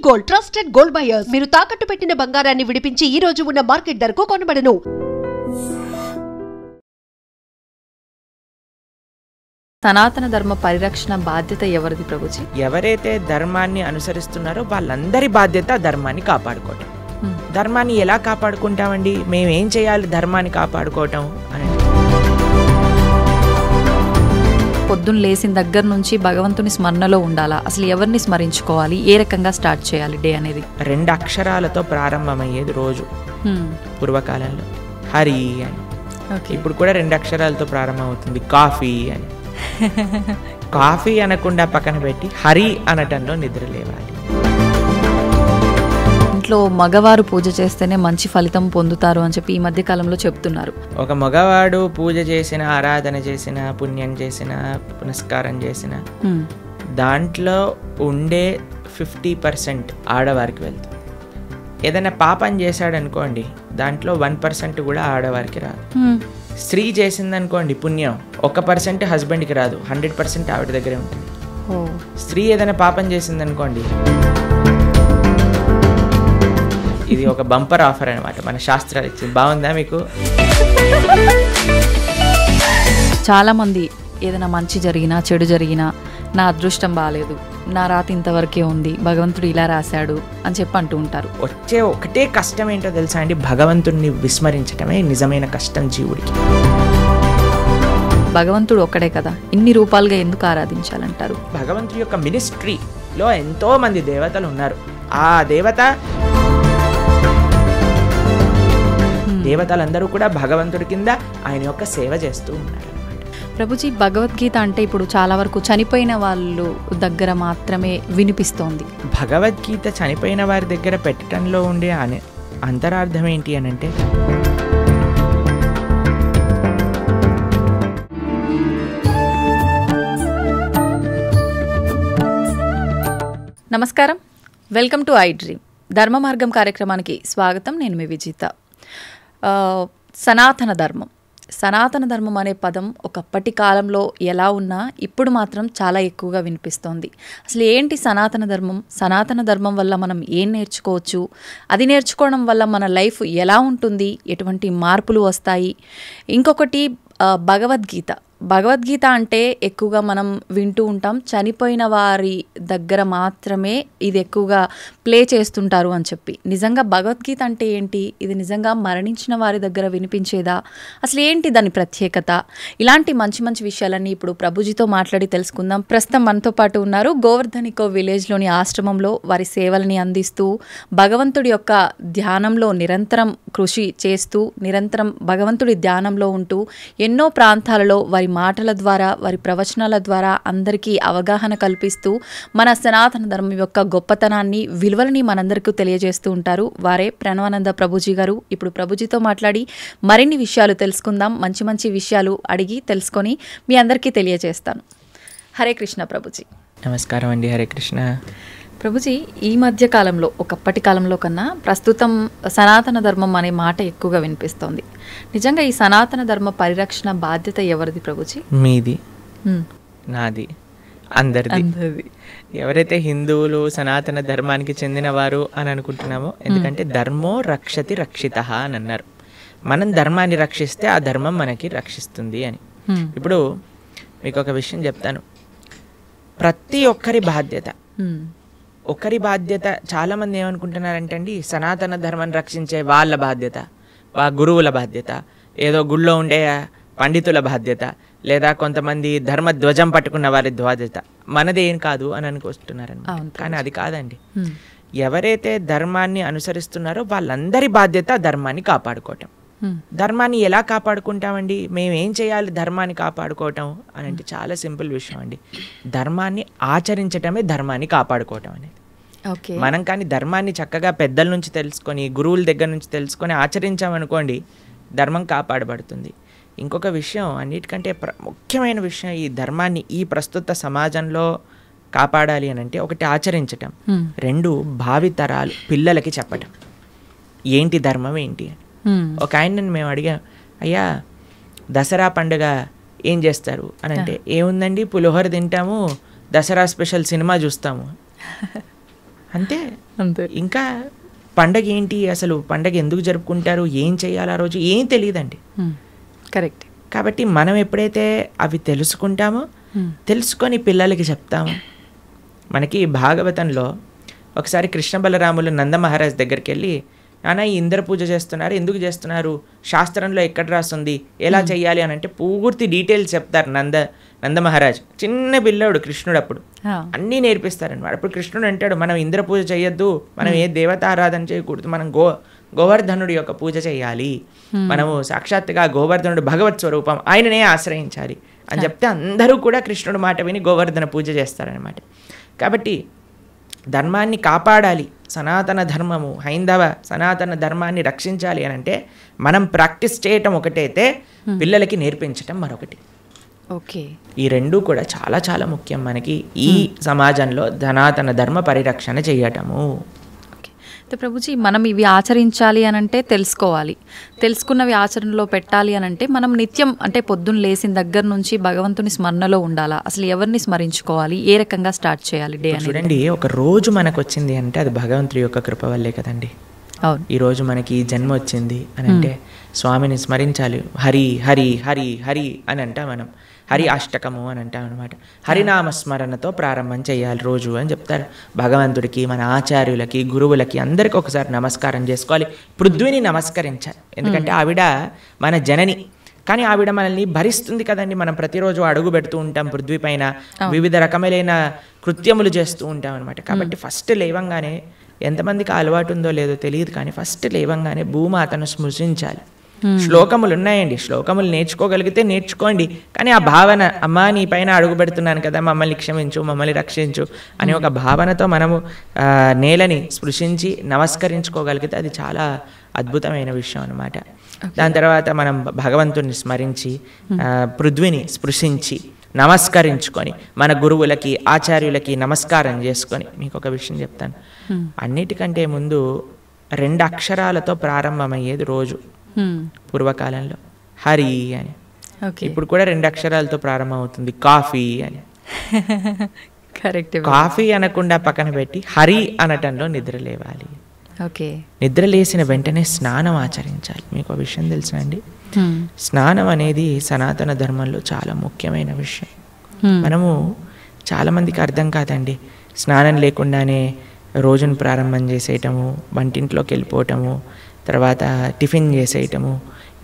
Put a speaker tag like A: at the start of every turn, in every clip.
A: Gold trusted gold buyers. మీరు తాకట్టు పెట్టిన బంగారాన్ని విడిపించి ఈ రోజు ఉన్న మార్కెట్ ధరకు కొనబడను.
B: సనాతన ధర్మ పరిరక్షణ బాధ్యత ఎవరిది ప్రభుజీ?
C: ఎవరైతే ధర్మాన్ని అనుసరిస్తున్నారో వాళ్ళందరి బాధ్యత ధర్మాన్ని కాపాడుకోవటం. ధర్మాన్ని ఎలా కాపాడుకుంటామండి? మేము ఏం చేయాలి ధర్మాన్ని కాపాడుకోవటం అని?
B: పొద్దున్న లేచిన దగ్గర నుంచి భగవంతుని స్మరణలో ఉండాలా? అసలు ఎవరిని స్మరించుకోవాలి? ఏ రకంగా స్టార్ట్ చేయాలి డే అనేది?
C: 2 అక్షరాలతో ప్రారంభమయ్యేది రోజు పూర్వకాలంలో, హరి అని. ఇప్పుడు కూడా 2 అక్షరాలతో ప్రారంభం అవుతుంది, కాఫీ అని. కాఫీ అనకుండా పక్కన పెట్టి హరి అనటంలో నిద్ర లేవాలి.
B: ఇంట్లో మగవారు పూజ చేస్తేనే మంచి ఫలితం పొందుతారు అని చెప్పి ఈ మధ్య కాలంలో చెప్తున్నారు.
C: ఒక మగవాడు పూజ చేసిన, ఆరాధన చేసిన, పుణ్యం చేసిన, పునస్కారం చేసిన దాంట్లో ఉండే 50% ఆడవారికి వెళ్తుంది. ఏదైనా పాపం చేశాడు అనుకోండి, దాంట్లో 1% కూడా ఆడవారికి రాదు. స్త్రీ చేసిందనుకోండి పుణ్యం, 1% హస్బెండ్కి రాదు, 100% ఆవిడ దగ్గరే ఉంటుంది. స్త్రీ ఏదైనా పాపం చేసిందనుకోండి, ఇది ఒక బంపర్ ఆఫర్ అనమాట, మన శాస్త్రాలు ఇచ్చింది. బాగుందా మీకు?
B: చాలామంది ఏదైనా మంచి జరిగినా చెడు జరిగినా నా అదృష్టం బాగాలేదు, నా రాత ఇంతవరకే ఉంది, భగవంతుడు ఇలా రాశాడు అని చెప్పి అంటూ ఉంటారు.
C: వచ్చే ఒకటే కష్టం ఏంటో తెలుసా అండి? భగవంతుడిని విస్మరించడమే నిజమైన కష్టం జీవుడికి.
B: భగవంతుడు ఒక్కడే కదా, ఇన్ని రూపాలుగా ఎందుకు ఆరాధించాలంటారు?
C: భగవంతుడి యొక్క మినిస్ట్రీలో ఎంతో మంది దేవతలు ఉన్నారు. ఆ దేవతలందరూ కూడా భగవంతుడి కింద ఆయన యొక్క సేవ చేస్తూ ఉన్నారు.
B: ప్రభుజీ, భగవద్గీత అంటే ఇప్పుడు చాలా వరకు చనిపోయిన వాళ్ళు దగ్గర మాత్రమే వినిపిస్తోంది.
C: భగవద్గీత చనిపోయిన వారి దగ్గర పెట్టడంలో ఉండే అంతరార్థం ఏంటి అని అంటే,
B: నమస్కారం, వెల్కమ్ టు ఐ డ్రీమ్. ధర్మ మార్గం కార్యక్రమానికి స్వాగతం. నేను మీ విజిత. సనాతన ధర్మం అనే పదం ఒకప్పటి కాలంలో ఎలా ఉన్నా ఇప్పుడు మాత్రం చాలా ఎక్కువగా వినిపిస్తోంది. అసలు ఏంటి సనాతన ధర్మం? సనాతన ధర్మం వల్ల మనం ఏం నేర్చుకోవచ్చు? అది నేర్చుకోవడం వల్ల మన లైఫ్ ఎలా ఉంటుంది? ఎటువంటి మార్పులు వస్తాయి? ఇంకొకటి భగవద్గీత అంటే ఎక్కువగా మనం వింటూ ఉంటాం, చనిపోయిన వారి దగ్గర మాత్రమే ఇది ఎక్కువగా ప్లే చేస్తుంటారు అని చెప్పి. నిజంగా భగవద్గీత అంటే ఏంటి? ఇది నిజంగా మరణించిన వారి దగ్గర వినిపించేదా? అసలు ఏంటి దాని ప్రత్యేకత? ఇలాంటి మంచి మంచి విషయాలన్నీ ఇప్పుడు ప్రభుజీతో మాట్లాడి తెలుసుకుందాం. ప్రస్తుతం మనతో పాటు ఉన్నారు. గోవర్ధనికో విలేజ్లోని ఆశ్రమంలో వారి సేవల్ని అందిస్తూ భగవంతుడి యొక్క ధ్యానంలో నిరంతరం కృషి చేస్తూ, నిరంతరం భగవంతుడి ధ్యానంలో ఉంటూ ఎన్నో ప్రాంతాలలో వారి మాటల ద్వారా, వారి ప్రవచనాల ద్వారా అందరికీ అవగాహన కల్పిస్తూ మన సనాతన ధర్మం యొక్క గొప్పతనాన్ని, విలువలని మనందరికీ తెలియజేస్తూ ఉంటారు. వారే ప్రణవానంద ప్రభుజీ గారు. ఇప్పుడు ప్రభుజీతో మాట్లాడి మరిన్ని విషయాలు తెలుసుకుందాం. మంచి మంచి విషయాలు అడిగి తెలుసుకొని మీ అందరికీ తెలియజేస్తాను. హరే కృష్ణ ప్రభుజీ.
C: నమస్కారం అండి. హరే కృష్ణ
B: ప్రభుజీ. ఈ మధ్య కాలంలో, ఒకప్పటి కాలంలో కన్నా ప్రస్తుతం సనాతన ధర్మం అనే మాట ఎక్కువగా వినిపిస్తోంది. నిజంగా ఈ సనాతన ధర్మ పరిరక్షణ బాధ్యత ఎవరిది ప్రభుజీ?
C: మీది, నాది, అందరిది. ఎవరైతే హిందువులు సనాతన ధర్మానికి చెందినవారు అని అనుకుంటున్నామో, ఎందుకంటే ధర్మో రక్షతి రక్షిత అని అన్నారు. మనం ధర్మాన్ని రక్షిస్తే ఆ ధర్మం మనకి రక్షిస్తుంది అని. ఇప్పుడు మీకు ఒక విషయం చెప్తాను. ప్రతి ఒక్కరి బాధ్యత చాలామంది ఏమనుకుంటున్నారంటే అండి, సనాతన ధర్మాన్ని రక్షించే వాళ్ళ బాధ్యత, గురువుల బాధ్యత, ఏదో గుళ్ళో ఉండే పండితుల బాధ్యత, లేదా కొంతమంది ధర్మ ధ్వజం పట్టుకున్న వారి బాధ్యత, మనదేం కాదు అని అనుకుంటున్నారన్నమాట. కానీ అది కాదండి. ఎవరైతే ధర్మాన్ని అనుసరిస్తున్నారో వాళ్ళందరి బాధ్యత ధర్మాన్ని కాపాడుకోవటం. ధర్మాన్ని ఎలా కాపాడుకుంటామండి? మేము ఏం చేయాలి ధర్మాన్ని కాపాడుకోవటం అని అంటే చాలా సింపుల్ విషయం అండి. ధర్మాన్ని ఆచరించటమే ధర్మాన్ని కాపాడుకోవటం అనేది. మనం కానీ ధర్మాన్ని చక్కగా పెద్దల నుంచి తెలుసుకొని, గురువుల దగ్గర నుంచి తెలుసుకొని ఆచరించామనుకోండి, ధర్మం కాపాడబడుతుంది. ఇంకొక విషయం, అన్నిటికంటే ముఖ్యమైన విషయం, ఈ ధర్మాన్ని ఈ ప్రస్తుత సమాజంలో కాపాడాలి అని అంటే, ఒకటి ఆచరించటం, 2 భావితరాలు పిల్లలకి చెప్పటం ఏంటి ధర్మం ఏంటి అని. ఒక ఆయనని మేము అడిగాం, అయ్యా దసరా పండుగ ఏం చేస్తారు అని అంటే, ఏముందండి పులిహోర తింటాము, దసరా స్పెషల్ సినిమా చూస్తాము. అంతే.
B: అంతే.
C: ఇంకా పండగ ఏంటి, అసలు పండగ ఎందుకు జరుపుకుంటారు, ఏం చేయాలి ఆ రోజు, ఏం తెలియదండి.
B: కరెక్ట్.
C: కాబట్టి మనం ఎప్పుడైతే అవి తెలుసుకుంటామో, తెలుసుకొని పిల్లలకి చెప్తాము. మనకి భాగవతంలో ఒకసారి కృష్ణ బలరాములు నంద మహారాజ్ దగ్గరికి వెళ్ళి, నాన్న ఈ ఇంద్ర పూజ చేస్తున్నారు, ఎందుకు చేస్తున్నారు, శాస్త్రంలో ఎక్కడ రాస్తుంది, ఎలా చేయాలి అని అంటే పూర్తి డీటెయిల్స్ చెప్తారు నంద మహారాజ్. చిన్న పిల్లోడు కృష్ణుడు, అప్పుడు అన్నీ నేర్పిస్తారనమాట. అప్పుడు కృష్ణుడు అంటాడు, మనం ఇంద్ర పూజ చేయొద్దు, మనం ఏ దేవత ఆరాధన చేయకూడదు, మనం గోవర్ధనుడి యొక్క పూజ చేయాలి, మనము సాక్షాత్తుగా గోవర్ధనుడు భగవత్ స్వరూపం, ఆయననే ఆశ్రయించాలి అని చెప్తే అందరూ కూడా కృష్ణుడు మాట విని గోవర్ధన పూజ చేస్తారనమాట. కాబట్టి ధర్మాన్ని కాపాడాలి, సనాతన ధర్మము, హైందవ సనాతన ధర్మాన్ని రక్షించాలి అని అంటే మనం ప్రాక్టీస్ చేయటం ఒకటైతే పిల్లలకి నేర్పించటం మరొకటి.
B: ఓకే.
C: ఈ రెండూ కూడా చాలా చాలా ముఖ్యం మనకి ఈ సమాజంలో సనాతన ధర్మ పరిరక్షణ చేయటము.
B: అయితే ప్రభుజీ, మనం ఇవి ఆచరించాలి అని అంటే తెలుసుకోవాలి, తెలుసుకున్నవి ఆచరణలో పెట్టాలి అని అంటే మనం నిత్యం అంటే పొద్దున్న లేచిన దగ్గర నుంచి భగవంతుని స్మరణలో ఉండాలా? అసలు ఎవరిని స్మరించుకోవాలి, ఏ రకంగా స్టార్ట్ చేయాలి డే అనేది?
C: చూడండి, ఒక రోజు మనకు వచ్చింది అంటే అది భగవంతుడి యొక్క కృప వల్లే కదండి.
B: అవును.
C: ఈరోజు మనకి ఈ జన్మ వచ్చింది అని అంటే స్వామిని స్మరించాలి. హరి హరి హరి హరి అని అంటాం మనం, హరి అష్టకము అని అంటాం అనమాట. హరినామ స్మరణతో ప్రారంభం చేయాలి రోజు అని చెప్తారు. భగవంతుడికి, మన ఆచార్యులకి, గురువులకి అందరికీ ఒకసారి నమస్కారం చేసుకోవాలి. పృథ్వీని నమస్కరించాలి, ఎందుకంటే ఆవిడ మన జనని. కానీ ఆవిడ మనల్ని భరిస్తుంది కదండి. మనం ప్రతిరోజు అడుగు పెడుతూ ఉంటాం పృథ్వీ పైన, వివిధ రకములైన కృత్యములు చేస్తూ ఉంటాం అనమాట. కాబట్టి ఫస్ట్ లేవంగానే, ఎంతమందికి అలవాటు ఉందో లేదో తెలియదు కానీ ఫస్ట్ లేవంగానే భూమాతను స్మృశించాలి. శ్లోకములు ఉన్నాయండి, శ్లోకములు నేర్చుకోగలిగితే నేర్చుకోండి, కానీ ఆ భావన, అమ్మా నీ పైన అడుగు పెడుతున్నాను కదా, మమ్మల్ని క్షమించు, మమ్మల్ని రక్షించు అనే ఒక భావనతో మనము నేలని స్పృశించి నమస్కరించుకోగలిగితే అది చాలా అద్భుతమైన విషయం అనమాట. దాని తర్వాత మనం భగవంతుని స్మరించి పృథ్వీని స్పృశించి నమస్కరించుకొని మన గురువులకి, ఆచార్యులకి నమస్కారం చేసుకొని, మీకు ఒక విషయం చెప్తాను, అన్నిటికంటే ముందు 2 అక్షరాలతో ప్రారంభమయ్యేది రోజు పూర్వకాలంలో, హరి అని. ఇప్పుడు కూడా 2 అక్షరాలతో ప్రారంభం అవుతుంది, కాఫీ అని.
B: కరెక్ట్.
C: కాఫీ అనకుండా పక్కన పెట్టి హరి అనటంలో నిద్ర లేవాలి.
B: ఓకే.
C: నిద్ర లేచిన వెంటనే స్నానం ఆచరించాలి. మీకు ఆ విషయం తెలుసా అండి? స్నానం అనేది సనాతన ధర్మంలో చాలా ముఖ్యమైన విషయం. మనము చాలామందికి అర్థం కాదండి, స్నానం లేకుండానే రోజును ప్రారంభం చేసేయటము, వంటింట్లోకి వెళ్ళిపోవటము, తర్వాత టిఫిన్ చేసేయటము,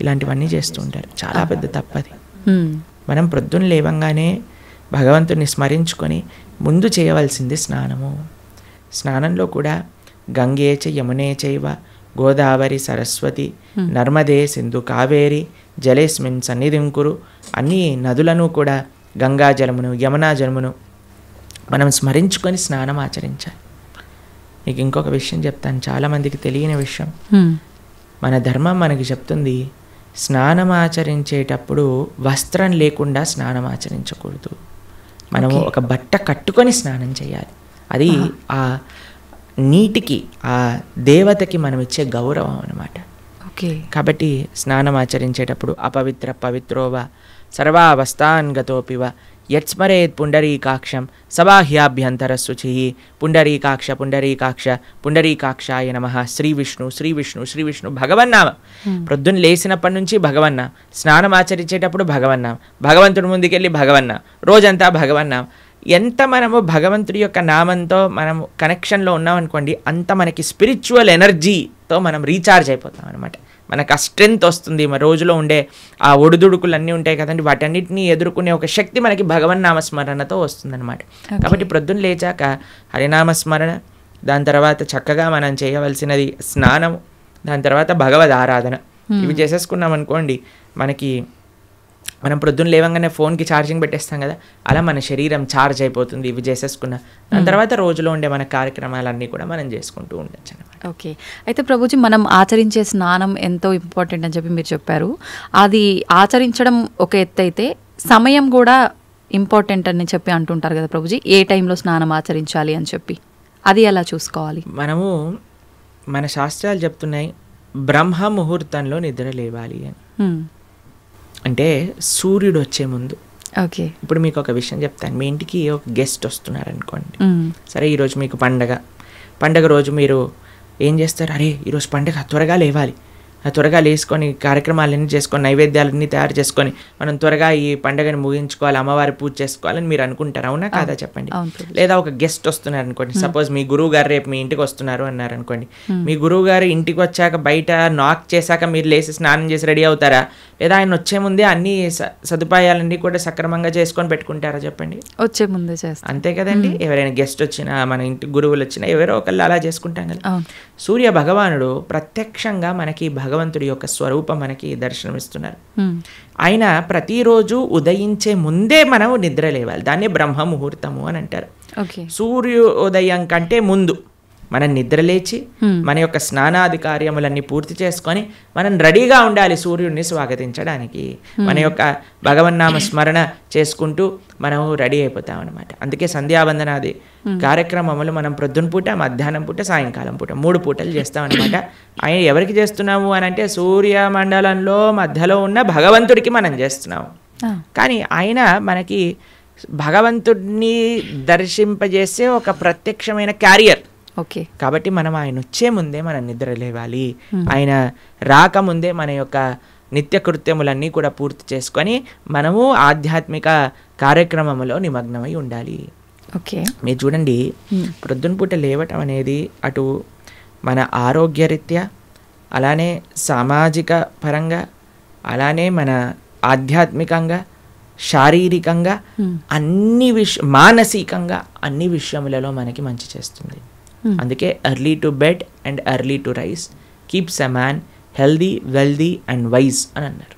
C: ఇలాంటివన్నీ చేస్తూ ఉంటారు. చాలా పెద్ద తప్పది. మనం ప్రొద్దున లేవంగానే భగవంతుని స్మరించుకొని ముందు చేయవలసింది స్నానము. స్నానంలో కూడా గంగే చ యమునే చైవ గోదావరి సరస్వతి నర్మదే సింధు కావేరి జలేస్మిన్ సన్నిధిం కురు, అన్ని నదులను కూడా గంగా జలమును, యమునా జలమును మనం స్మరించుకొని స్నానం ఆచరించాలి. మీకు ఇంకొక విషయం చెప్తాను, చాలామందికి తెలియని విషయం. మన ధర్మం మనకి చెప్తుంది, స్నానం ఆచరించేటప్పుడు వస్త్రం లేకుండా స్నానం ఆచరించకూడదు. మనము ఒక బట్ట కట్టుకొని స్నానం చేయాలి. అది ఆ నీటికి, ఆ దేవతకి మనం ఇచ్చే గౌరవం అన్నమాట. కాబట్టి స్నానం ఆచరించేటప్పుడు అపవిత్ర పవిత్రోవ సర్వావస్థాన్ గతోపివ యత్స్మరేత్ పుండరీకాక్షం సబాహ్యాభ్యంతర శుచి పుండరీకాక్ష పుండరీకాక్ష పుండరీకాక్షాయ నమః. శ్రీ విష్ణు శ్రీ విష్ణు శ్రీ విష్ణు భగవన్నామ. ప్రొద్దున లేచినప్పటి నుంచి భగవన్నా, స్నానం ఆచరించేటప్పుడు భగవన్నాం, భగవంతుడి ముందుకెళ్ళి భగవన్నా, రోజంతా భగవన్నాం. ఎంత మనము భగవంతుడి యొక్క నామంతో మనం కనెక్షన్లో ఉన్నామనుకోండి, అంత మనకి స్పిరిచువల్ ఎనర్జీతో మనం రీఛార్జ్ అయిపోతాం అనమాట. మనకు ఆ స్ట్రెంగ్త్ వస్తుంది. మన రోజులో ఉండే ఆ ఒడిదుడుకులు అన్నీ ఉంటాయి కదండి, వాటన్నిటిని ఎదుర్కొనే ఒక శక్తి మనకి భగవన్నామస్మరణతో వస్తుందన్నమాట. కాబట్టి ప్రొద్దున లేచాక హరినామస్మరణ, దాని తర్వాత చక్కగా మనం చేయవలసినది స్నానం, దాని తర్వాత భగవద్ ఆరాధన. ఇవి చేసేసుకున్నాం అనుకోండి, మనం ప్రొద్దున లేవంగానే ఫోన్కి ఛార్జింగ్ పెట్టేస్తాం కదా, అలా మన శరీరం ఛార్జ్ అయిపోతుంది ఇవి చేసేసుకున్న. దాని తర్వాత రోజులో ఉండే మన కార్యక్రమాలన్నీ కూడా మనం చేసుకుంటూ ఉండొచ్చు అనమాట.
B: ఓకే. అయితే ప్రభుజీ, మనం ఆచరించే స్నానం ఎంతో ఇంపార్టెంట్ అని చెప్పి మీరు చెప్పారు. అది ఆచరించడం ఒక ఎత్తు అయితే సమయం కూడా ఇంపార్టెంట్ అని చెప్పి అంటుంటారు కదా ప్రభుజీ, ఏ టైంలో స్నానం ఆచరించాలి అని చెప్పి, అది ఎలా చూసుకోవాలి?
C: మనము మన శాస్త్రాలు చెప్తున్నాయి, బ్రహ్మ ముహూర్తంలో నిద్ర లేవాలి అని. అంటే సూర్యుడు వచ్చే ముందు.
B: ఓకే.
C: ఇప్పుడు మీకు ఒక విషయం చెప్తాను. మీ ఇంటికి ఒక గెస్ట్ వస్తున్నారు అనుకోండి, సరే ఈరోజు మీకు పండగ రోజు మీరు ఏం చేస్తారు? అరే ఈరోజు పండగ, త్వరగా లేవాలి, త్వరగా లేసుకొని కార్యక్రమాలన్నీ చేసుకొని నైవేద్యాలన్నీ తయారు చేసుకొని మనం త్వరగా ఈ పండుగను ముగించుకోవాలి, అమ్మవారి పూజ చేసుకోవాలని మీరు అనుకుంటారు, అవునా కాదా చెప్పండి? లేదా ఒక గెస్ట్ వస్తున్నారు అనుకోండి, సపోజ్ మీ గురువు గారు రేపు మీ ఇంటికి వస్తున్నారు అన్నారు అనుకోండి, మీ గురువు గారు ఇంటికి వచ్చాక బయట నాక్ చేశాక మీరు లేచి స్నానం చేసి రెడీ అవుతారా? లేదా ఆయన వచ్చే ముందే అన్ని సదుపాయాలన్నీ కూడా సక్రమంగా చేసుకొని పెట్టుకుంటారా చెప్పండి?
B: వచ్చే ముందే చేస్తాం,
C: అంతే కదండి. ఎవరైనా గెస్ట్ వచ్చినా, మన ఇంటి గురువులు వచ్చినా ఎవరో ఒకళ్ళు అలా చేసుకుంటాం కదా. సూర్య భగవానుడు ప్రత్యక్షంగా మనకి భగవంతుడి యొక్క స్వరూపం మనకి దర్శనమిస్తున్నారు. ఆయన ప్రతిరోజు ఉదయించే ముందే మనం నిద్ర లేవాలి, దాన్ని బ్రహ్మ ముహూర్తము అని అంటారు. సూర్యోదయం కంటే ముందు మనం నిద్రలేచి మన యొక్క స్నానాది కార్యములన్నీ పూర్తి చేసుకొని మనం రెడీగా ఉండాలి సూర్యుడిని స్వాగతించడానికి. మన యొక్క భగవన్నామ స్మరణ చేసుకుంటూ మనం రెడీ అయిపోతాం అనమాట. అందుకే సంధ్యావందనాది కార్యక్రమములు మనం ప్రొద్దున పూట, మధ్యాహ్నం పూట, సాయంకాలం పూట 3 పూటలు చేస్తాం అనమాట. ఆయన ఎవరికి చేస్తున్నాము అని అంటే సూర్యమండలంలో మధ్యలో ఉన్న భగవంతుడికి మనం చేస్తున్నాము. కానీ ఆయన మనకి భగవంతుడిని దర్శింపజేసే ఒక ప్రత్యక్షమైన క్యారియర్. కాబట్టి మనం ఆయన వచ్చే ముందే మనం నిద్ర లేవాలి, ఆయన రాకముందే మన యొక్క నిత్య కృత్యములన్నీ కూడా పూర్తి చేసుకొని మనము ఆధ్యాత్మిక కార్యక్రమంలో నిమగ్నమై ఉండాలి. మీరు చూడండి, ప్రొద్దున పూట లేవటం అనేది అటు మన ఆరోగ్యరీత్యా, అలానే సామాజిక పరంగా, అలానే మన ఆధ్యాత్మికంగా, శారీరకంగా, అన్ని మానసికంగా అన్ని విషయములలో మనకి మంచి చేస్తుంది. అందుకే early to bed and early to rice keeps a man healthy, wealthy and wise అని అన్నారు.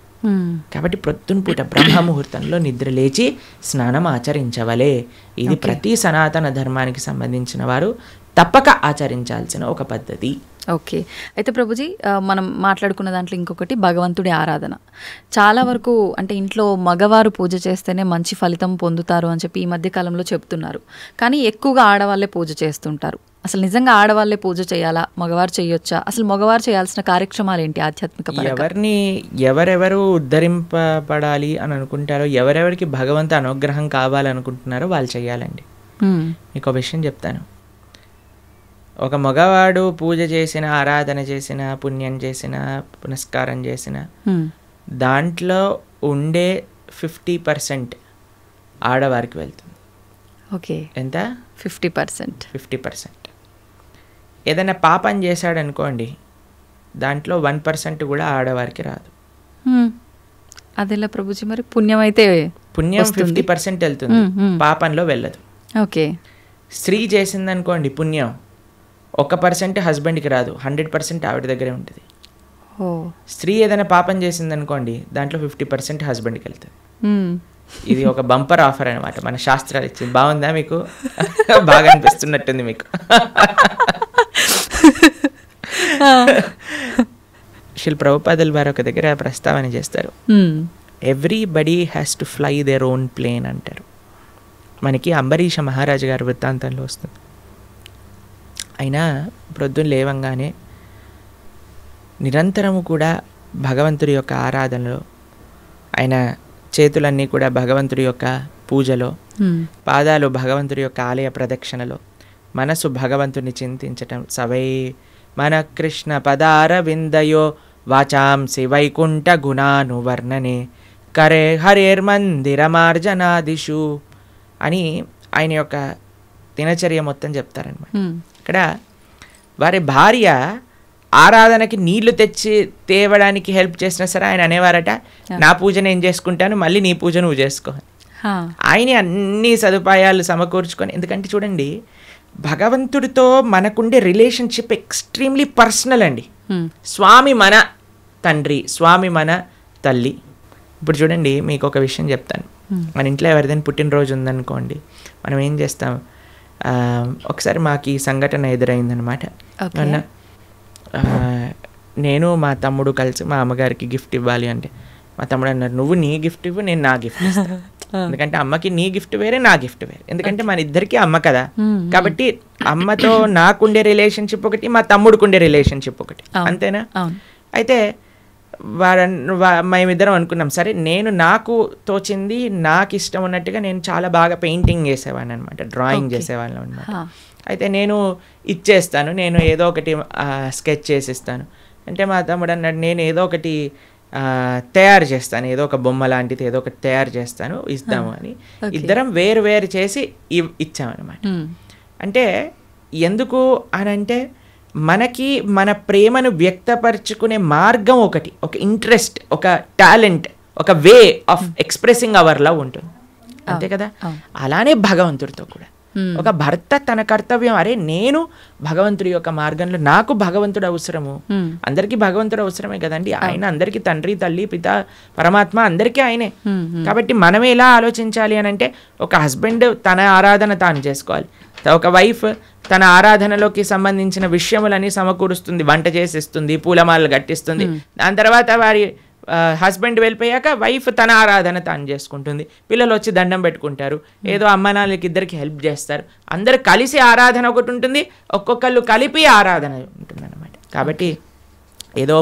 C: కాబట్టి ప్రొద్దున పూట బ్రహ్మ ముహూర్తంలో నిద్ర లేచి స్నానం ఆచరించవలే. ఇది ప్రతి సనాతన ధర్మానికి సంబంధించిన వారు తప్పక ఆచరించాల్సిన ఒక పద్ధతి.
B: ఓకే, అయితే ప్రభుజీ మనం మాట్లాడుకున్న దాంట్లో ఇంకొకటి భగవంతుడి ఆరాధన. చాలా వరకు అంటే ఇంట్లో మగవారు పూజ చేస్తేనే మంచి ఫలితం పొందుతారు అని చెప్పి ఈ మధ్య కాలంలో చెప్తున్నారు. కానీ ఎక్కువగా ఆడవాళ్ళే పూజ చేస్తుంటారు. అసలు నిజంగా ఆడవాళ్ళే పూజ చేయాలా, మగవారు చేయొచ్చా? అసలు మగవారు చేయాల్సిన కార్యక్రమాలు ఏంటి ఆధ్యాత్మిక?
C: ఎవరెవరు ఉద్ధరింపబడాలి అని అనుకుంటారో, ఎవరెవరికి భగవంతు అనుగ్రహం కావాలనుకుంటున్నారో వాళ్ళు చేయాలండి. మీకు ఒక విషయం చెప్తాను. ఒక మగవాడు పూజ చేసిన, ఆరాధన చేసిన, పుణ్యం చేసిన, పునస్కారం చేసిన దాంట్లో ఉండే 50% ఆడవారికి వెళ్తుంది.
B: ఓకే,
C: ఎంత?
B: 50%.
C: ఏదైనా పాపం చేశాడనుకోండి, దాంట్లో 1% కూడా ఆడవారికి రాదు.
B: అదేలా ప్రభుజీ? మరి పుణ్యం అయితే
C: పుణ్యం 50% వెళ్తుంది, పాపంలో వెళ్ళదు.
B: ఓకే.
C: స్త్రీ చేసిందనుకోండి పుణ్యం 1% హస్బెండ్కి రాదు, 100% ఆవిడ దగ్గరే ఉంటుంది. స్త్రీ ఏదైనా పాపం చేసిందనుకోండి, దాంట్లో 50% హస్బెండ్కి వెళ్తుంది. ఇది ఒక బంపర్ ఆఫర్ అనమాట, మన శాస్త్రాలు ఇచ్చింది. బాగుందా మీకు? బాగా అనిపిస్తున్నట్టుంది మీకు. శిల్ ప్రభుపాదుల వారు ఒక దగ్గర ప్రస్తావన చేస్తారు, everybody has to fly their own plane అంటారు. మనకి అంబరీష మహారాజు గారి వృత్తాంతంలో వస్తుంది. అయినా ప్రొద్దున లేవంగానే నిరంతరము కూడా భగవంతుడి యొక్క ఆరాధనలో, ఆయన చేతులన్నీ కూడా భగవంతుడి యొక్క పూజలో, పాదాలు భగవంతుడి యొక్క ఆలయ ప్రదక్షిణలో, మనసు భగవంతుని చింతించటం. సవై మన కృష్ణ పదార విందయో వాచాంసి వైకుంఠ గుణానువర్ణనే కరే హరేర్మందిరమార్జనాదిషు అని ఆయన యొక్క దినచర్య మొత్తం చెప్తారనమాట. ఇక్కడ వారి భార్య ఆరాధనకి నీళ్లు తెచ్చి తేవడానికి హెల్ప్ చేసినా సరే ఆయన అనేవారట, నా పూజ నేను చేసుకుంటాను, మళ్ళీ నీ పూజ నువ్వు చేసుకో. ఆయన అన్ని సదుపాయాలు సమకూర్చుకొని, ఎందుకంటే చూడండి భగవంతుడితో మనకుండే రిలేషన్షిప్ ఎక్స్ట్రీమ్లీ పర్సనల్ అండి. స్వామి మన తండ్రి, స్వామి మన తల్లి. ఇప్పుడు చూడండి మీకు ఒక విషయం చెప్తాను. మన ఇంట్లో ఎవరిదైనా పుట్టినరోజు ఉందనుకోండి, మనం ఏం చేస్తాం? ఒకసారి మాకు ఈ సంఘటన ఎదురైందనమాట. నేను మా తమ్ముడు కలిసి మా అమ్మగారికి గిఫ్ట్ ఇవ్వాలి అంటే, మా తమ్ముడు అన్నారు, నువ్వు నీ గిఫ్ట్ ఇవ్వు, నేను నా గిఫ్ట్ ఇస్తాను. ఎందుకంటే అమ్మకి నీ గిఫ్ట్ వేరే, నా గిఫ్ట్ వేరే. ఎందుకంటే మన ఇద్దరికి అమ్మ కదా. కాబట్టి అమ్మతో నాకుండే రిలేషన్షిప్ ఒకటి, మా తమ్ముడుకుండే రిలేషన్షిప్ ఒకటి, అంతేనా? అయితే మేమిద్దరం అనుకున్నాం, సరే నేను నాకు తోచింది, నాకు ఇష్టం ఉన్నట్టుగా నేను చాలా బాగా పెయింటింగ్ చేసేవాడిని అనమాట, డ్రాయింగ్ చేసేవాళ్ళం అనమాట. అయితే నేను ఇచ్చేస్తాను, నేను ఏదో ఒకటి స్కెచ్ చేసిస్తాను అంటే మా తమ్ముడు అన్నాడు నేను ఏదో ఒకటి తయారు చేస్తాను, ఏదో ఒక బొమ్మ లాంటిది ఏదో ఒకటి తయారు చేస్తాను ఇద్దాము అని ఇద్దరం వేరు వేరు చేసి ఇచ్చామన్నమాట. అంటే ఎందుకు అని అంటే మనకి మన ప్రేమను వ్యక్తపరచుకునే మార్గం ఒకటి, ఒక ఇంట్రెస్ట్, ఒక టాలెంట్, ఒక way of expressing hour love ఉంటుంది అంతే కదా. అలానే భగవంతుడితో కూడా ఒక భర్త తన కర్తవ్యం, అరే నేను భగవంతుడి యొక్క మార్గంలో, నాకు భగవంతుడు అవసరము, అందరికీ భగవంతుడు అవసరమే కదండి, ఆయన అందరికీ తండ్రి తల్లి పిత పరమాత్మ అందరికీ ఆయనే. కాబట్టి మనమే ఎలా ఆలోచించాలి అని అంటే ఒక హస్బెండ్ తన ఆరాధన తాను చేసుకోవాలి, ఒక వైఫ్ తన ఆరాధనలోకి సంబంధించిన విషయములని సమకూరుస్తుంది, వంట చేసిస్తుంది, పూలమాలలు కట్టిస్తుంది. దాని తర్వాత వారి హస్బెండ్ వెళ్ళిపోయాక వైఫ్ తన ఆరాధన తాను చేసుకుంటుంది, పిల్లలు వచ్చి దండం పెట్టుకుంటారు, ఏదో అమ్మ నాన్నలకి ఇద్దరికి హెల్ప్ చేస్తారు, అందరు కలిసి ఆరాధన ఒకటి ఉంటుంది, ఒక్కొక్కళ్ళు కలిపి ఆరాధన ఉంటుంది అన్నమాట. కాబట్టి ఏదో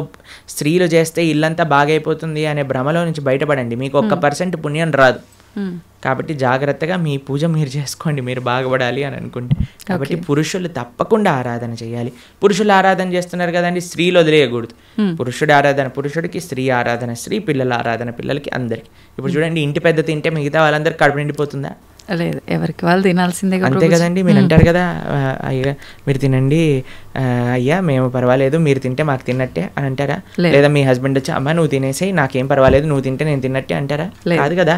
C: స్త్రీలు చేస్తే ఇల్లంతా బాగైపోతుంది అనే భ్రమలో నుంచి బయటపడండి, మీకు 1% పుణ్యం రాదు. కాబట్టి జాగ్రత్తగా మీ పూజ మీరు చేసుకోండి, మీరు బాగుపడాలి అని అనుకుంటే. కాబట్టి పురుషులు తప్పకుండా ఆరాధన చేయాలి. పురుషులు ఆరాధన చేస్తున్నారు కదండి, స్త్రీలు వదిలేయకూడదు. పురుషుడు ఆరాధన పురుషుడికి, స్త్రీ ఆరాధన స్త్రీ, పిల్లల ఆరాధన పిల్లలకి, అందరికి. ఇప్పుడు చూడండి, ఇంటి పెద్ద తింటే మిగతా వాళ్ళందరూ కడుపు నిండిపోతుందా?
B: లేదు, ఎవరికి వాళ్ళు తినాల్సిందే
C: అంతే కదండి. మీరు అంటారు కదా, అయ్యా మీరు తినండి, అయ్యా మేము పర్వాలేదు, మీరు తింటే మాకు తిన్నట్టే అని అంటారా? లేదా మీ హస్బెండ్ వచ్చి అమ్మ నువ్వు తినేసి నాకేం పర్వాలేదు, నువ్వు తింటే నేను తిన్నట్టే అంటారా? కాదు కదా.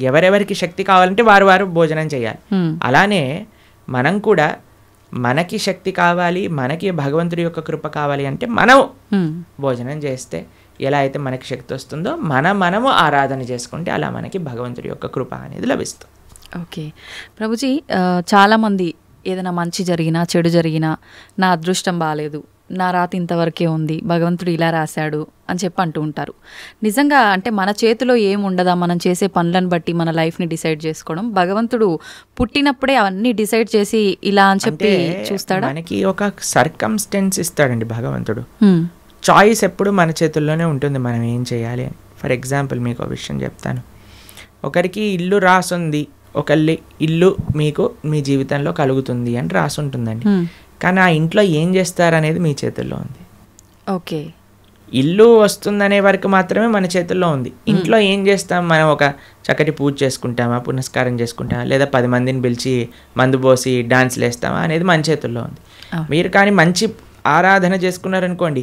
C: ఎవరెవరికి శక్తి కావాలంటే వారు వారు భోజనం చేయాలి. అలానే మనం కూడా మనకి శక్తి కావాలి, మనకి భగవంతుడి యొక్క కృప కావాలి అంటే మనం భోజనం చేస్తే ఎలా అయితే మనకి శక్తి వస్తుందో మనము ఆరాధన చేసుకుంటే అలా మనకి భగవంతుడి యొక్క కృప అనేది లభిస్తుంది.
B: ఓకే ప్రభుజీ, చాలామంది ఏదైనా మంచి జరిగినా చెడు జరిగినా నా అదృష్టం బాగాలేదు, నా రాత ఇంతవరకే ఉంది, భగవంతుడు ఇలా రాశాడు అని చెప్పి అంటూ ఉంటారు. నిజంగా అంటే మన చేతిలో ఏముండదా, మనం చేసే పనులను బట్టి మన లైఫ్ని డిసైడ్ చేసుకోవడం, భగవంతుడు పుట్టినప్పుడే అవన్నీ డిసైడ్ చేసి ఇలా అని చెప్పి చూస్తాడా?
C: మనకి ఒక సర్కమ్స్టెన్స్ ఇస్తాడండి భగవంతుడు. చాయిస్ ఎప్పుడు మన చేతుల్లోనే ఉంటుంది, మనం ఏం చేయాలి అని. ఫర్ ఎగ్జాంపుల్ మీకు ఒక విషయం చెప్తాను. ఒకరికి ఇల్లు రాసుంది, ఒకళ్ళి ఇల్లు మీకు మీ జీవితంలో కలుగుతుంది అని రాసి ఉంటుందండి, కానీ ఆ ఇంట్లో ఏం చేస్తారనేది మీ చేతుల్లో ఉంది.
B: ఓకే,
C: ఇల్లు వస్తుందనే వరకు మాత్రమే మన చేతుల్లో ఉంది. ఇంట్లో ఏం చేస్తాం, మనం ఒక చక్కటి పూజ చేసుకుంటామా, పునస్కారం చేసుకుంటామా, లేదా 10 మందిని పిలిచి మందు పోసి డాన్స్లు వేస్తామా అనేది మన చేతుల్లో ఉంది. మీరు కానీ మంచి ఆరాధన చేసుకున్నారనుకోండి,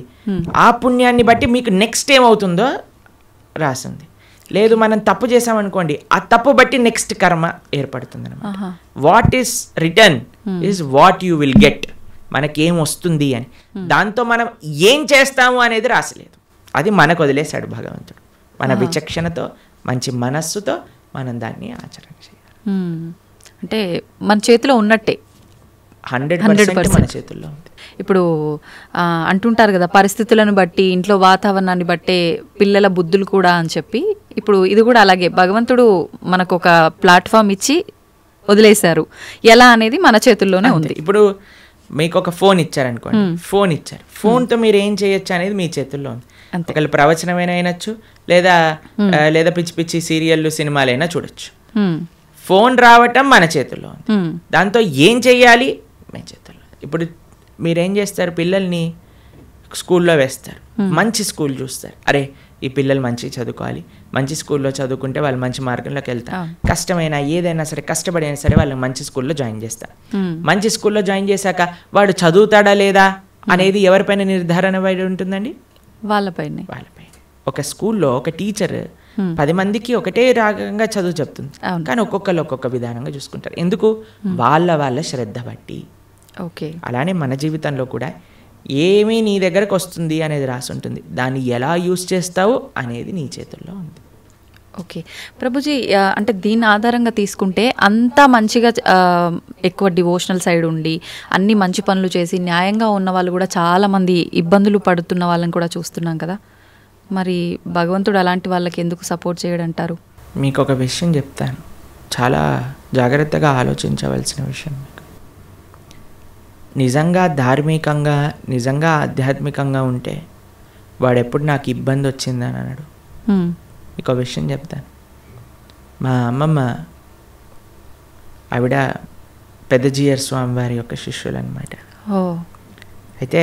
C: ఆ పుణ్యాన్ని బట్టి మీకు నెక్స్ట్ ఏమవుతుందో రాసింది. లేదు మనం తప్పు చేసామనుకోండి, ఆ తప్పు బట్టి నెక్స్ట్ కర్మ ఏర్పడుతుంది అనమాట. What is return is what you will get. మనకేం వస్తుంది అని, దాంతో మనం ఏం చేస్తాము అనేది రాసలేదు, అది మనకు వదిలేశాడు భగవంతుడు. మన విచక్షణతో మంచి మనస్సుతో మనం దాన్ని ఆచరణ చేయాలి.
B: అంటే మన చేతిలో ఉన్నట్టే
C: 100% మన చేతుల్లో ఉంది.
B: ఇప్పుడు అంటుంటారు కదా, పరిస్థితులను బట్టి ఇంట్లో వాతావరణాన్ని బట్టే పిల్లల బుద్ధులు కూడా అని చెప్పి, ఇప్పుడు ఇది కూడా అలాగే భగవంతుడు మనకు ఒక ప్లాట్ఫామ్ ఇచ్చి వదిలేశారు, ఎలా అనేది మన చేతుల్లోనే ఉంది.
C: ఇప్పుడు మీకు ఒక ఫోన్ ఇచ్చారనుకోండి, ఫోన్ ఇచ్చారు, ఫోన్తో మీరు ఏం చేయొచ్చు అనేది మీ చేతుల్లో ఉంది. ఒకళ్ళు ప్రవచనమైనా అయినచ్చు, లేదా పిచ్చి పిచ్చి సీరియళ్ళు సినిమాలైనా చూడొచ్చు. ఫోన్ రావటం మన చేతుల్లో ఉంది, దాంతో ఏం చెయ్యాలి మీ చేతుల్లో. ఇప్పుడు మీరేం చేస్తారు, పిల్లల్ని స్కూల్లో వేస్తారు, మంచి స్కూల్ చూస్తారు, అరే ఈ పిల్లలు మంచిగా చదువుకోవాలి, మంచి స్కూల్లో చదువుకుంటే వాళ్ళు మంచి మార్గంలోకి వెళ్తారు, కష్టమైనా ఏదైనా సరే కష్టపడైనా సరే వాళ్ళని మంచి స్కూల్లో జాయిన్ చేస్తారు. మంచి స్కూల్లో జాయిన్ చేశాక వాడు చదువుతాడా లేదా అనేది ఎవరిపైన నిర్ధారణ పడి ఉంటుందండి? వాళ్ళపైన. ఒక స్కూల్లో ఒక టీచర్ 10 మందికి ఒకటే రాగంగా చదువు చెప్తుంది, కానీ ఒక్కొక్కరు ఒక్కొక్క విధానంగా చూసుకుంటారు. ఎందుకు? వాళ్ళ శ్రద్ధ బట్టి.
B: ఓకే,
C: అలానే మన జీవితంలో కూడా ఏమీ నీ దగ్గరకు వస్తుంది అనేది రాసి ఉంటుంది, దాన్ని ఎలా యూజ్ చేస్తావు అనేది నీ చేతుల్లో ఉంది.
B: ఓకే ప్రభుజీ, అంటే దీని ఆధారంగా తీసుకుంటే అంతా మంచిగా ఎక్కువ డివోషనల్ సైడ్ ఉండి అన్ని మంచి పనులు చేసి న్యాయంగా ఉన్న వాళ్ళు కూడా చాలామంది ఇబ్బందులు పడుతున్న వాళ్ళని కూడా చూస్తున్నాం కదా, మరి భగవంతుడు అలాంటి వాళ్ళకి ఎందుకు సపోర్ట్ చేయడంటారు?
C: మీకు ఒక విషయం చెప్తాను, చాలా జాగ్రత్తగా ఆలోచించవలసిన విషయం. నిజంగా ధార్మికంగా, నిజంగా ఆధ్యాత్మికంగా ఉంటే వాడు ఎప్పుడు నాకు ఇబ్బంది వచ్చిందని అన్నాడు. మీకు విషయం చెప్తాను, మా అమ్మమ్మ ఆవిడ పెద్దజీయర్ స్వామి వారి యొక్క శిష్యులు అనమాట.
B: ఓ.
C: అయితే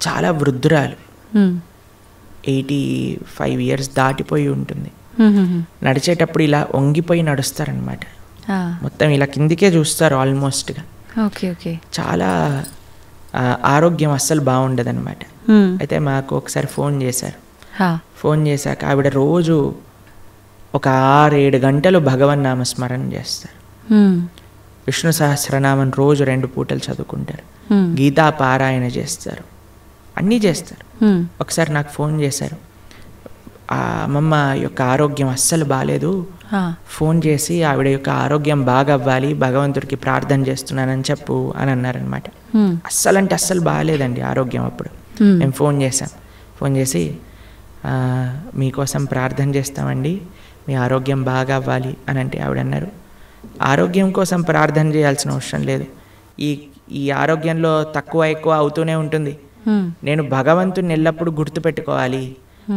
C: చాలా వృద్ధురాలు, 85 years దాటిపోయి ఉంటుంది. నడిచేటప్పుడు ఇలా వంగిపోయి నడుస్తారనమాట. మొత్తం ఇలా కిందికే చూస్తారు ఆల్మోస్ట్గా.
B: Okay okay.
C: చాలా ఆరోగ్యం అస్సలు బాగుండదన్నమాట. అయితే మాకు ఒకసారి ఫోన్ చేశారు. ఫోన్ చేశాక ఆవిడ రోజు ఒక 6-7 గంటలు భగవన్ నామస్మరణ చేస్తారు. విష్ణు సహస్రనామం రోజు 2 పూటలు చదువుకుంటారు. గీతా పారాయణ చేస్తారు, అన్నీ చేస్తారు. ఒకసారి నాకు ఫోన్ చేశారు, ఆ అమ్మమ్మ యొక్క ఆరోగ్యం అస్సలు బాగాలేదు, ఫోన్ చేసి ఆవిడ యొక్క ఆరోగ్యం బాగా అవ్వాలి, భగవంతుడికి ప్రార్థన చేస్తున్నానని చెప్పు అని అన్నారనమాట. అస్సలు అంటే అస్సలు బాగాలేదండి ఆరోగ్యం. అప్పుడు మేము ఫోన్ చేసాం. ఫోన్ చేసి మీకోసం ప్రార్థన చేస్తామండి, మీ ఆరోగ్యం బాగా అవ్వాలి అని అంటే ఆవిడ అన్నారు, ఆరోగ్యం కోసం ప్రార్థన చేయాల్సిన అవసరం లేదు, ఈ ఆరోగ్యంలో తక్కువ ఎక్కువ అవుతూనే ఉంటుంది. నేను భగవంతుని ఎల్లప్పుడూ గుర్తుపెట్టుకోవాలి,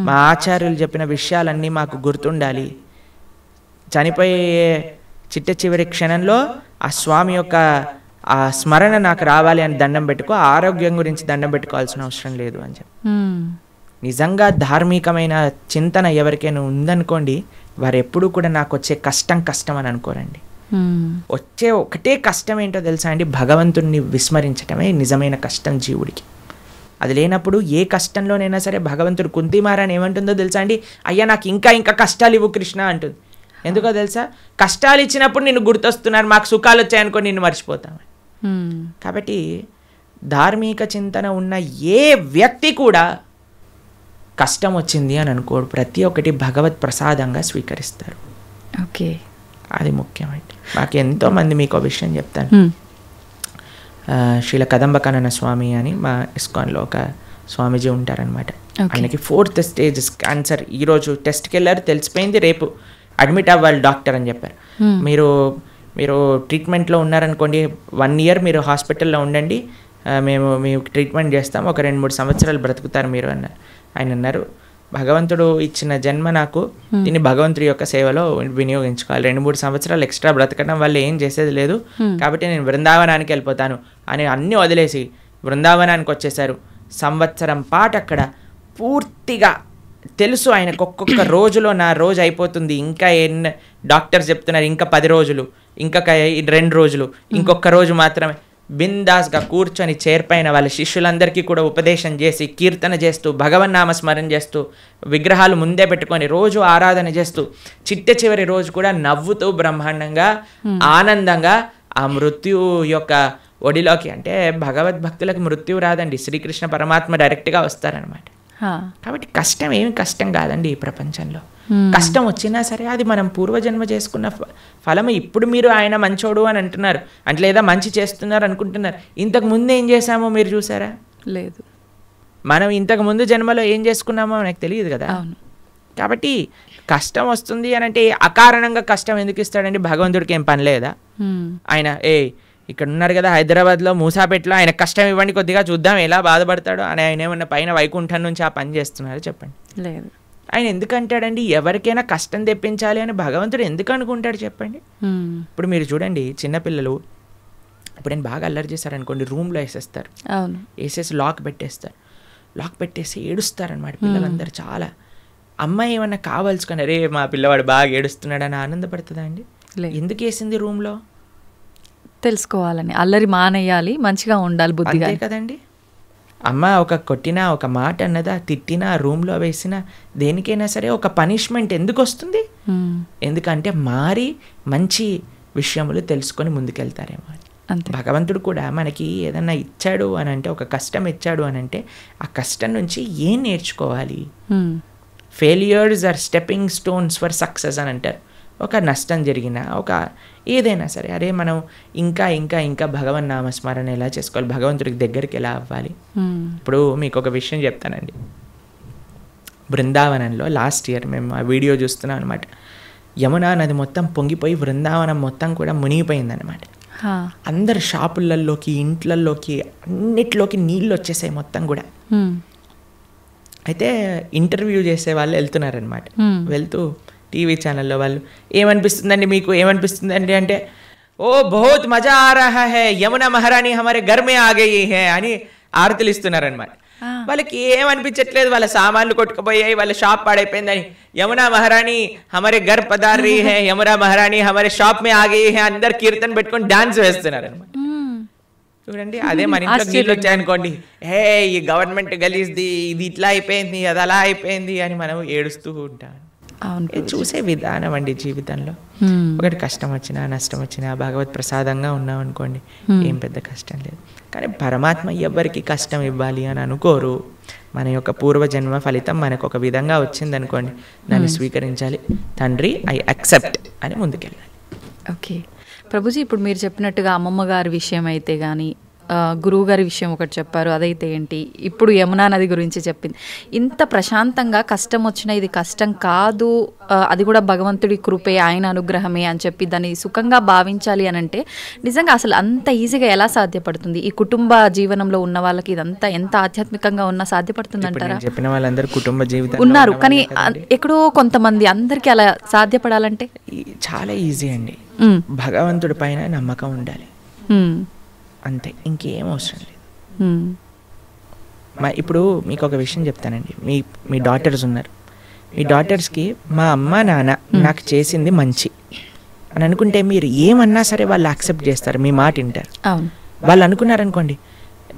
C: మా ఆచార్యులు చెప్పిన విషయాలన్నీ మాకు గుర్తుండాలి. చనిపోయే చివరి క్షణంలో ఆ స్వామి యొక్క ఆ స్మరణ నాకు రావాలి అని దండం పెట్టుకో, ఆరోగ్యం గురించి దండం పెట్టుకోవాల్సిన అవసరం లేదు అని చెప్పి. నిజంగా ధార్మికమైన చింతన ఎవరికైనా ఉందనుకోండి, వారు ఎప్పుడూ కూడా నాకు వచ్చే కష్టం అని అనుకోరండి. వచ్చే ఒకటే కష్టం ఏంటో తెలుసా అండి, భగవంతుణ్ణి విస్మరించటమే నిజమైన కష్టం జీవుడికి. అది లేనప్పుడు ఏ కష్టంలోనైనా సరే భగవంతుడు కుంతిమారని ఏమంటుందో తెలుసా అండి, అయ్యా నాకు ఇంకా కష్టాలు ఇవ్వు కృష్ణ అంటుంది. ఎందుకో తెలుసా, కష్టాలు ఇచ్చినప్పుడు నిన్ను గుర్తొస్తున్నారు, మాకు సుఖాలు వచ్చాయనుకో నిన్ను మర్చిపోతాం. కాబట్టి ధార్మిక చింతన ఉన్న ఏ వ్యక్తి కూడా కష్టం వచ్చింది అని అనుకోడు, ప్రతి ఒక్కటి భగవత్ ప్రసాదంగా స్వీకరిస్తారు.
B: ఓకే, అది
C: ముఖ్యమండి. మాకు ఎంతోమంది, మీకు ఒక విషయం చెప్తాను. శ్రీల కదంబకానన స్వామి అని మా ఇస్కాన్లో ఒక స్వామీజీ ఉంటారనమాట. ఆయనకి 4th stage క్యాన్సర్. ఈరోజు టెస్ట్కి వెళ్ళారు, తెలిసిపోయింది, రేపు అడ్మిట్ అవ్వాలి డాక్టర్ అని చెప్పారు. మీరు ట్రీట్మెంట్లో ఉన్నారనుకోండి, 1 year మీరు హాస్పిటల్లో ఉండండి, మేము మీకు ట్రీట్మెంట్ చేస్తాం, ఒక 2-3 సంవత్సరాలు బ్రతుకుతారు మీరు అన్నారు. ఆయన అన్నారు, భగవంతుడు ఇచ్చిన జన్మ నాకు, దీన్ని భగవంతుడి యొక్క సేవలో వినియోగించుకోవాలి, 2-3 సంవత్సరాలు ఎక్స్ట్రా బ్రతకడం వల్ల ఏం చేసేది లేదు, కాబట్టి నేను బృందావనానికి వెళ్ళిపోతాను అని అన్నీ వదిలేసి బృందావనానికి వచ్చేసారు. సంవత్సరం పాటు అక్కడ పూర్తిగా తెలుసు ఆయనకు, ఒక్కొక్క రోజులో నా రోజు అయిపోతుంది, ఇంకా డాక్టర్స్ చెప్తున్నారు ఇంకా 10 రోజులు, ఇంకా 2 రోజులు, ఇంకొక రోజు మాత్రమే. బిందాస్గా కూర్చొని చేర్పైన వాళ్ళ శిష్యులందరికీ కూడా ఉపదేశం చేసి, కీర్తన చేస్తూ, భగవన్ నామస్మరణ చేస్తూ, విగ్రహాలు ముందే పెట్టుకొని రోజు ఆరాధన చేస్తూ, చివరి రోజు కూడా నవ్వుతూ బ్రహ్మాండంగా ఆనందంగా ఆ మృత్యు యొక్క ఒడిలోకి, అంటే భగవద్భక్తులకు మృత్యు రాదండి, శ్రీకృష్ణ పరమాత్మ డైరెక్ట్గా వస్తారనమాట. కాబట్టి కష్టం ఏమి కష్టం కాదండి ఈ ప్రపంచంలో. కష్టం వచ్చినా సరే అది మనం పూర్వజన్మ చేసుకున్న ఫలము. ఇప్పుడు మీరు ఆయన మంచోడు అని అంటున్నారు అంటే, లేదా మంచి చేస్తున్నారు అనుకుంటున్నారు, ఇంతకు ముందు ఏం చేశామో మీరు చూసారా?
B: లేదు.
C: మనం ఇంతకు ముందు జన్మలో ఏం చేసుకున్నామో మనకు తెలియదు కదా. కాబట్టి కష్టం వస్తుంది అని అంటే అకారణంగా కష్టం ఎందుకు ఇస్తాడండి? భగవంతుడికి ఏం పని లేదా? ఆయన ఇక్కడ ఉన్నారు కదా హైదరాబాద్లో మూసాపేటలో, ఆయన కష్టం ఇవ్వండి కొద్దిగా చూద్దాం ఎలా బాధపడతాడో అని ఆయన ఏమన్నా పైన వైకుంఠం నుంచి ఆ పని చేస్తున్నారో చెప్పండి?
B: లేదు.
C: ఆయన ఎందుకు అంటాడండి ఎవరికైనా కష్టం తెప్పించాలి అని భగవంతుడు ఎందుకు అనుకుంటాడు చెప్పండి? ఇప్పుడు మీరు చూడండి, చిన్నపిల్లలు ఇప్పుడు నేను బాగా అల్లరి చేశారనుకోండి, రూమ్లో వేసేస్తారు, వేసేసి లాక్ పెట్టేస్తారు, లాక్ పెట్టేసి ఏడుస్తారనమాట పిల్లలందరూ. చాలా అమ్మాయి ఏమన్నా కావాల్సుకొని, అరే మా పిల్లవాడు బాగా ఏడుస్తున్నాడు అని ఆనందపడుతుందా అండి? ఎందుకు వేసింది రూమ్లో?
B: తెలుసుకోవాలని, అల్లరి మానేయాలి, మంచిగా ఉండాలి బుద్ధిగా
C: కదండి. అమ్మ ఒక కొట్టినా, ఒక మాట అన్నదా, తిట్టినా, రూమ్లో వేసినా, దేనికైనా సరే ఒక పనిష్మెంట్ ఎందుకు వస్తుంది? ఎందుకంటే మారి మంచి విషయములు తెలుసుకొని ముందుకెళ్తారేమో. భగవంతుడు కూడా మనకి ఏదన్నా ఇచ్చాడు అని అంటే, ఒక కష్టం ఇచ్చాడు అని అంటే, ఆ కష్టం నుంచి ఏం నేర్చుకోవాలి? Failures are stepping stones for success అని అంటారు. ఒక నష్టం జరిగినా, ఒక ఏదైనా సరే, అరే మనం ఇంకా ఇంకా ఇంకా భగవన్ నామస్మరణ ఎలా చేసుకోవాలి, భగవంతుడికి దగ్గరికి ఎలా అవ్వాలి. ఇప్పుడు మీకు ఒక విషయం చెప్తానండి. బృందావనంలో లాస్ట్ ఇయర్ మేము ఆ వీడియో చూస్తున్నాం అనమాట. యమునా నది మొత్తం పొంగిపోయి బృందావనం మొత్తం కూడా మునిగిపోయిందనమాట. అందరు షాపులలోకి, ఇంట్లలోకి, అన్నిట్లోకి నీళ్ళు వచ్చేసాయి మొత్తం కూడా. అయితే ఇంటర్వ్యూ చేసే వాళ్ళు వెళ్తున్నారనమాట. వెళ్తూ టీవీ ఛానల్లో వాళ్ళు, ఏమనిపిస్తుందండి మీకు, ఏమనిపిస్తుందండి అంటే, ఓ బహుత్ మజా ఆ రహా హై, యమునా మహారాణి హమారే ఘర్ మే ఆ గయి హై అని ఆరతులు ఇస్తున్నారనమాట. వాళ్ళకి ఏమనిపించట్లేదు, వాళ్ళ సామాన్లు కొట్టుకుపోయాయి, వాళ్ళ షాప్ పాడైపోయిందని. యమునా మహారాణి హమారే ఘర్ పధార్ రహీ హై, యమునా మహారాణి హమారే షాప్ మే ఆ గయి హై, అందరు కీర్తన పెట్టుకొని డాన్స్ వేస్తున్నారు అనమాట. చూడండి, అదే మన ఇంట్లో నీళ్ళు వచ్చాయనుకోండి, హే ఈ గవర్నమెంట్ గలీజ్ది, ఇది ఇట్లా అయిపోయింది, అది అలా అయిపోయింది అని మనం ఏడుస్తూ ఉంటాం. చూసే విధానం అండి జీవితంలో. ఒకటి కష్టం వచ్చినా నష్టం వచ్చినా భగవత్ ప్రసాదంగా ఉన్నాం అనుకోండి, ఏం పెద్ద కష్టం లేదు. కానీ పరమాత్మ ఎవరికి కష్టం ఇవ్వాలి అని అనుకోరు. మన యొక్క పూర్వజన్మ ఫలితం మనకు ఒక విధంగా వచ్చింది అనుకోండి, దాన్ని స్వీకరించాలి. తండ్రి ఐ యాక్సెప్ట్ అని ముందుకెళ్ళాలి.
B: ఓకే ప్రభుజీ, ఇప్పుడు మీరు చెప్పినట్టుగా అమ్మమ్మ గారి విషయం అయితే కానీ, గురువు గారి విషయం ఒకటి చెప్పారు, అదైతే ఏంటి, ఇప్పుడు యమునా నది గురించి చెప్పింది. ఇంత ప్రశాంతంగా కష్టం వచ్చినా ఇది కష్టం కాదు, అది కూడా భగవంతుడి కృపే, ఆయన అనుగ్రహమే అని చెప్పి దాన్ని సుఖంగా భావించాలి అని అంటే నిజంగా అసలు అంత ఈజీగా ఎలా సాధ్యపడుతుంది? ఈ కుటుంబ జీవనంలో ఉన్న వాళ్ళకి ఇదంతా ఎంత ఆధ్యాత్మికంగా ఉన్నా సాధ్యపడుతుంది అంటారా?
C: చెప్పిన వాళ్ళందరూ కుటుంబ జీవితం
B: ఉన్నారు, కానీ ఎక్కడో కొంతమంది, అందరికీ అలా సాధ్యపడాలంటే
C: చాలా ఈజీ అండి. భగవంతుడి పైన నమ్మకం ఉండాలి, అంతే, ఇంకేం అవసరం లేదు. ఇప్పుడు మీకు ఒక విషయం చెప్తానండి. మీ డాటర్స్ ఉన్నారు, మీ డాటర్స్కి మా అమ్మ నాన్న నాకు చేసింది మంచి అని అనుకుంటే మీరు ఏమన్నా సరే వాళ్ళు యాక్సెప్ట్ చేస్తారు, మీ మాట వింటారు. వాళ్ళు అనుకున్నారనుకోండి,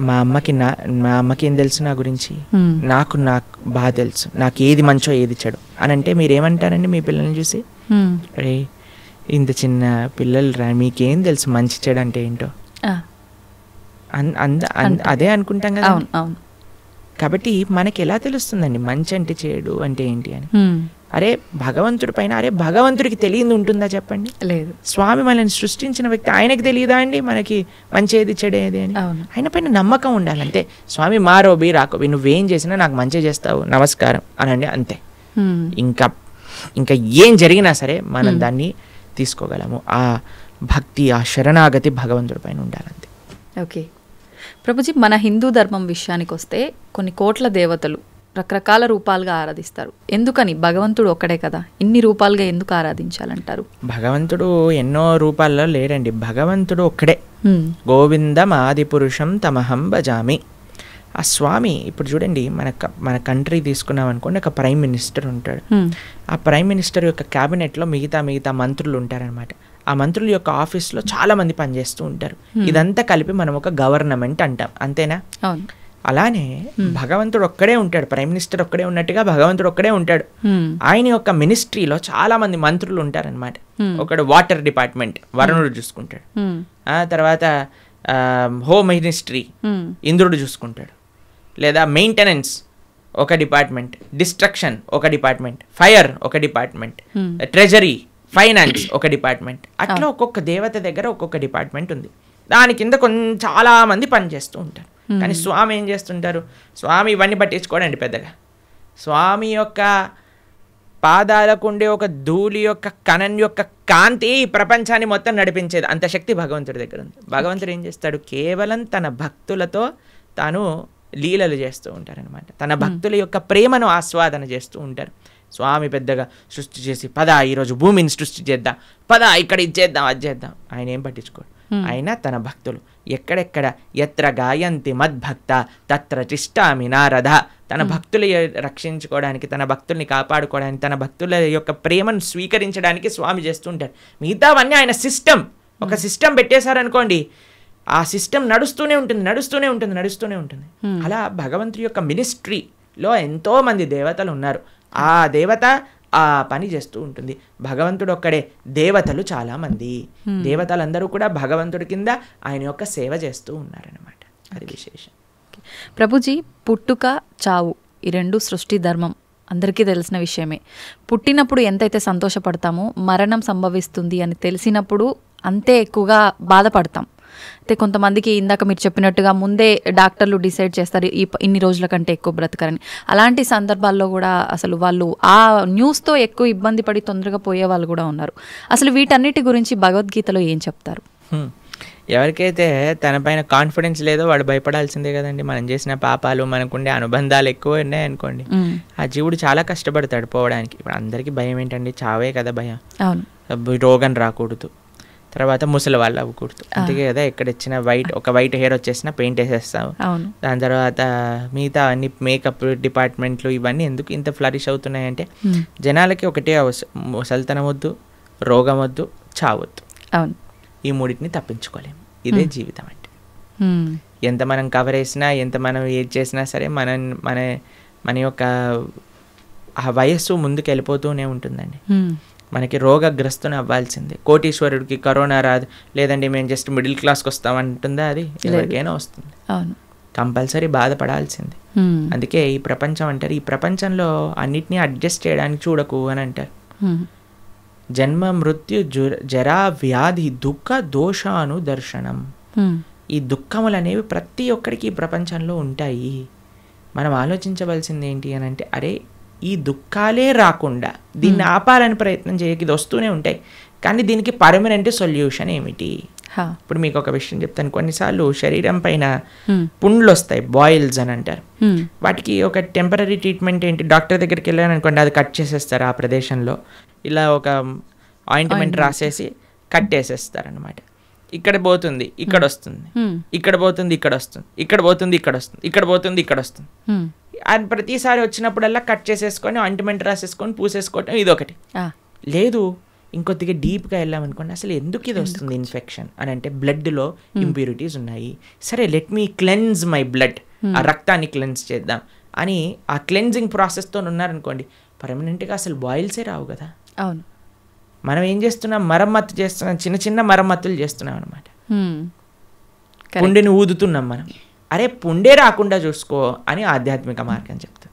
C: మా అమ్మకి ఏం తెలుసు నా గురించి, నాకు బాగా తెలుసు, నాకు ఏది మంచో ఏది చెడు అని అంటే మీరు ఏమంటారండి మీ పిల్లల్ని చూసి? అరే ఇంత చిన్న పిల్లలు రా, మీకేం తెలుసు మంచి చెడు అంటే ఏంటో, అదే అనుకుంటాం కదా. కాబట్టి మనకి ఎలా తెలుస్తుందండి మంచి అంటే చెడు అంటే ఏంటి అని? అరే భగవంతుడి పైన, అరే భగవంతుడికి తెలియదు ఉంటుందా చెప్పండి? లేదు. స్వామి మనల్ని సృష్టించిన వ్యక్తి, ఆయనకి తెలియదా అండి మనకి మంచి ఏది చెడేది అని? ఆయన పైన నమ్మకం ఉండాలి అంతే. స్వామి మారోబి రాకోబి, నువ్వేం చేసినా నాకు మంచి చేస్తావు, నమస్కారం అనండి, అంతే. ఇంకా ఏం జరిగినా సరే మనం దాన్ని తీసుకోగలము. ఆ భక్తి, ఆ శరణాగతి భగవంతుడి పైన ఉండాలంతే.
B: ఓకే ప్రభుజీ, మన హిందూ ధర్మం విషయానికి వస్తే కొన్ని కోట్ల దేవతలు రకరకాల రూపాలుగా ఆరాధిస్తారు. ఎందుకని? భగవంతుడు ఒక్కడే కదా, ఇన్ని రూపాలుగా ఎందుకు ఆరాధించాలంటారు?
C: భగవంతుడు ఎన్నో రూపాల్లో లేడండి, భగవంతుడు ఒక్కడే. గోవిందం ఆది పురుషం తమహం భజామి. ఆ స్వామి ఇప్పుడు చూడండి, మన కంట్రీ తీసుకున్నాం అనుకోండి, ఒక ప్రైమ్ మినిస్టర్ ఉంటాడు. ఆ ప్రైమ్ మినిస్టర్ యొక్క క్యాబినెట్లో మిగతా మంత్రులు ఉంటారనమాట. ఆ మంత్రుల యొక్క ఆఫీస్లో చాలా మంది పనిచేస్తూ ఉంటారు. ఇదంతా కలిపి మనం ఒక గవర్నమెంట్ అంటాం, అంతేనా? అలానే భగవంతుడు ఒక్కడే ఉంటాడు, ప్రైమ్ మినిస్టర్ ఒక్కడే ఉన్నట్టుగా భగవంతుడు ఒక్కడే ఉంటాడు. ఆయన యొక్క మినిస్ట్రీలో చాలా మంది మంత్రులు ఉంటారనమాట. ఒకడు వాటర్ డిపార్ట్మెంట్, వరుణుడు చూసుకుంటాడు. తర్వాత హోమ్ మినిస్ట్రీ ఇంద్రుడు చూసుకుంటాడు. లేదా మెయింటెనెన్స్ ఒక డిపార్ట్మెంట్, డిస్ట్రక్షన్ ఒక డిపార్ట్మెంట్, ఫైర్ ఒక డిపార్ట్మెంట్, ట్రెజరీ, ఫైనాన్స్ ఒక డిపార్ట్మెంట్. అట్లా ఒక్కొక్క దేవత దగ్గర ఒక్కొక్క డిపార్ట్మెంట్ ఉంది. దాని కింద చాలా మంది పనిచేస్తూ ఉంటారు. కానీ స్వామి ఏం చేస్తుంటారు? స్వామి ఇవన్నీ పట్టించుకోడండి పెద్దగా. స్వామి యొక్క పాదాలకు ఉండే ఒక ధూళి యొక్క కణం యొక్క కాంతి ఈ ప్రపంచాన్ని మొత్తం నడిపించేది, అంత శక్తి భగవంతుడి దగ్గర ఉంది. భగవంతుడు ఏం చేస్తాడు? కేవలం తన భక్తులతో తాను లీలలు చేస్తూ ఉంటారనమాట. తన భక్తుల యొక్క ప్రేమను ఆస్వాదన చేస్తూ ఉంటారు. స్వామి పెద్దగా సృష్టి చేసి పదా ఈరోజు భూమిని సృష్టి చేద్దాం, పదా ఇక్కడ ఇది చేద్దాం అది చేద్దాం, ఆయన ఏం పట్టించుకోడు. ఆయన తన భక్తులు ఎక్కడెక్కడ ఎత్ర గాయంతి మద్భక్త తత్ర తిష్టామి నారద, తన భక్తులు రక్షించుకోవడానికి, తన భక్తుల్ని కాపాడుకోవడానికి, తన భక్తుల యొక్క ప్రేమను స్వీకరించడానికి స్వామి చేస్తుంటారు. మిగతావన్నీ ఆయన సిస్టమ్, ఒక సిస్టమ్ పెట్టేశారనుకోండి, ఆ సిస్టమ్ నడుస్తూనే ఉంటుంది. అలా భగవంతుడి యొక్క మినిస్ట్రీలో ఎంతో మంది దేవతలు ఉన్నారు. ఆ దేవత ఆ పని చేస్తూ ఉంటుంది. భగవంతుడు ఒక్కడే, దేవతలు చాలా మంది. దేవతలందరూ కూడా భగవంతుడి కింద ఆయన యొక్క సేవ చేస్తూ ఉన్నారనమాట. అది విశేషం.
B: ప్రభుజీ, పుట్టుక చావు ఈ రెండు సృష్టి ధర్మం అందరికీ తెలిసిన విషయమే. పుట్టినప్పుడు ఎంతైతే సంతోషపడతామో మరణం సంభవిస్తుంది అని తెలిసినప్పుడు అంతే ఎక్కువగా బాధపడతాం. అయితే కొంతమందికి ఇందాక మీరు చెప్పినట్టుగా ముందే డాక్టర్లు డిసైడ్ చేస్తారు ఇన్ని రోజుల కంటే ఎక్కువ బ్రతకరని. అలాంటి సందర్భాల్లో కూడా అసలు వాళ్ళు ఆ న్యూస్తో ఎక్కువ ఇబ్బంది పడి తొందరగా పోయే వాళ్ళు కూడా ఉన్నారు. అసలు వీటన్నిటి గురించి భగవద్గీతలో ఏం చెప్తారు?
C: ఎవరికైతే తన పైన కాన్ఫిడెన్స్ లేదో వాడు భయపడాల్సిందే కదండి. మనం చేసిన పాపాలు, మనకుండే అనుబంధాలు ఎక్కువ ఉన్నాయనుకోండి, ఆ జీవుడు చాలా కష్టపడతాడు పోవడానికి. ఇప్పుడు అందరికీ భయం ఏంటండి? చావే కదా భయం. రోగం రాకూడదు, తర్వాత ముసలి వాళ్ళు అవ్వకూడదు. అందుకే కదా ఎక్కడ ఇచ్చిన ఒక వైట్ హెయిర్ వచ్చేసినా పెయింట్ వేసేస్తాం. దాని తర్వాత మిగతా అన్ని మేకప్ డిపార్ట్మెంట్లు ఇవన్నీ ఎందుకు ఇంత ఫ్లరిష్ అవుతున్నాయంటే జనాలకి ఒకటే ముసలితనం వద్దు, రోగం వద్దు, చావద్దు. ఈ మూడింటిని తప్పించుకోలేము. ఇదే జీవితం అంటే. ఎంత మనం కవర్ వేసినా, ఎంత మనం ఏది చేసినా సరే మన యొక్క ఆ వయస్సు ముందుకు వెళ్ళిపోతూనే ఉంటుందండి. మనకి రోగగ్రస్తుని అవ్వాల్సిందే. కోటీశ్వరుడికి కరోనా రాదు, లేదండి మేము జస్ట్ మిడిల్ క్లాస్కి వస్తామంటుందా? అది ఎవరికైనా వస్తుంది. కంపల్సరీ బాధపడాల్సిందే. అందుకే ఈ ప్రపంచం అంటారు, ఈ ప్రపంచంలో అన్నిటినీ అడ్జస్ట్ చేయడానికి చూడకు అని అంటారు. జన్మ మృత్యు జరా వ్యాధి దుఃఖ దోషాను దర్శనం. ఈ దుఃఖములు అనేవి ప్రతి ఒక్కరికి ఈ ప్రపంచంలో ఉంటాయి. మనం ఆలోచించవలసింది ఏంటి అని అంటే, అరే ఈ దుఃఖాలే రాకుండా దీన్ని ఆపాలని ప్రయత్నం చేయక ఇది వస్తూనే ఉంటాయి, కానీ దీనికి పర్మనెంట్ సొల్యూషన్ ఏమిటి? ఇప్పుడు మీకు ఒక విషయం చెప్తాను. కొన్నిసార్లు శరీరం పైన పుండ్లు వస్తాయి, బాయిల్స్ అని అంటారు. వాటికి ఒక టెంపరీ ట్రీట్మెంట్ ఏంటి? డాక్టర్ దగ్గరికి వెళ్ళాను అనుకోండి, అది కట్ చేసేస్తారు. ఆ ప్రదేశంలో ఇలా ఒక ఆయింట్మెంట్ రాసేసి కట్టేసేస్తారు అనమాట. ఇక్కడ పోతుంది, ఇక్కడ వస్తుంది, ఇక్కడ పోతుంది, ఇక్కడ వస్తుంది, ఇక్కడ పోతుంది, ఇక్కడ వస్తుంది, ఇక్కడ పోతుంది, ఇక్కడ వస్తుంది. అది ప్రతిసారి వచ్చినప్పుడల్లా కట్ చేసేసుకొని ఆయింట్మెంట్ రాసేసుకొని పూసేసుకోవటం ఇదొకటి. లేదు ఇంకొద్దిగా డీప్గా వెళ్ళామనుకోండి, అసలు ఎందుకు ఇది వస్తుంది ఇన్ఫెక్షన్ అని అంటే బ్లడ్లో ఇంప్యూరిటీస్ ఉన్నాయి. సరే let me cleanse my blood, ఆ రక్తాన్ని క్లెన్స్ చేద్దాం అని ఆ క్లెన్జింగ్ ప్రాసెస్తో ఉన్నారనుకోండి, పర్మనెంట్గా అసలు బాయిల్సే రావు కదా.
B: అవును.
C: మనం ఏం చేస్తున్నాం? మరమ్మత్తు చేస్తున్నాం, చిన్న చిన్న మరమ్మతులు చేస్తున్నాం అనమాట. పుండిని ఊదుతున్నాం మనం. అరే పుండే రాకుండా చూసుకో అని ఆధ్యాత్మిక మార్గం చెప్తుంది.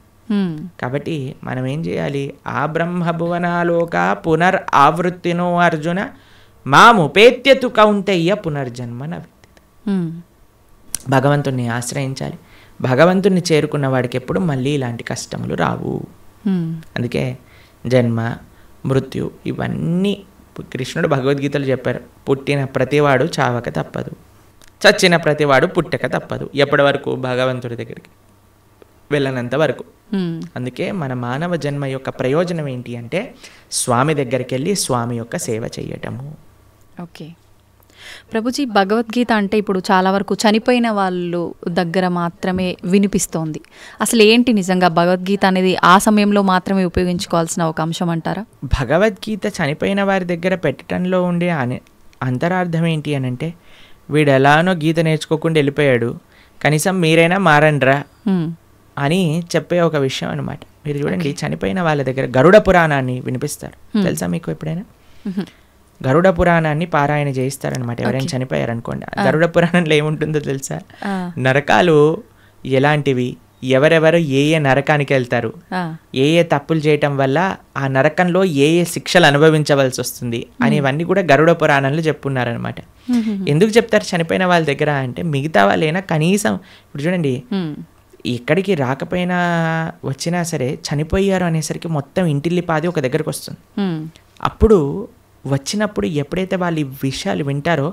C: కాబట్టి మనం ఏం చేయాలి? ఆ బ్రహ్మభువనాలోక పునర్ ఆవృత్తినో అర్జున మాముపేత్యతు కౌంతయ్య పునర్జన్మ నవిద్యతే. భగవంతుణ్ణి ఆశ్రయించాలి. భగవంతుణ్ణి చేరుకున్న వాడికి ఎప్పుడు మళ్ళీ ఇలాంటి కష్టములు రావు. అందుకే జన్మ మృత్యు ఇవన్నీ కృష్ణుడు భగవద్గీతలు చెప్పారు. పుట్టిన ప్రతివాడు చావక తప్పదు, చచ్చిన ప్రతివాడు పుట్టక తప్పదు. ఎప్పటి వరకు? భగవంతుడి దగ్గరికి వెళ్ళనంత వరకు. అందుకే మన మానవ జన్మ యొక్క ప్రయోజనం ఏంటి అంటే స్వామి దగ్గరికి వెళ్ళి స్వామి యొక్క సేవ చేయటము.
B: ఓకే ప్రభుజీ, భగవద్గీత అంటే ఇప్పుడు చాలా వరకు చనిపోయిన వాళ్ళు దగ్గర మాత్రమే వినిపిస్తోంది. అసలు ఏంటి నిజంగా భగవద్గీత అనేది ఆ సమయంలో మాత్రమే ఉపయోగించుకోవాల్సిన ఒక అంశం అంటారా?
C: భగవద్గీత చనిపోయిన వారి దగ్గర పెట్టడంలో ఉండే అంతరార్థం ఏంటి అని అంటే, వీడు ఎలానో గీత నేర్చుకోకుండా వెళ్ళిపోయాడు, కనీసం మీరైనా మారండ్రా అని చెప్పే ఒక విషయం అనమాట. మీరు చూడండి, చనిపోయిన వాళ్ళ దగ్గర గరుడ పురాణాన్ని వినిపిస్తారు. తెలుసా మీకు ఎప్పుడైనా? గరుడ పురాణాన్ని పారాయణ చేయిస్తారనమాట ఎవరైనా చనిపోయారనుకోండి. గరుడ పురాణంలో ఏముంటుందో తెలుసా? నరకాలు ఎలాంటివి, ఎవరెవరు ఏ ఏ నరకానికి వెళ్తారు, ఏ ఏ తప్పులు చేయటం వల్ల ఆ నరకంలో ఏ ఏ శిక్షలు అనుభవించవలసి వస్తుంది అనేవన్నీ కూడా గరుడ పురాణంలో చెప్పున్నారనమాట. ఎందుకు చెప్తారు చనిపోయిన వాళ్ళ దగ్గర అంటే, మిగతా వాళ్ళైనా కనీసం ఇప్పుడు చూడండి, ఎక్కడికి రాకపోయినా వచ్చినా సరే చనిపోయారు అనేసరికి మొత్తం ఇంటిల్లిపాది ఒక దగ్గరకు వస్తుంది. అప్పుడు వచ్చినప్పుడు ఎప్పుడైతే వాళ్ళు ఈ విషయాలు వింటారో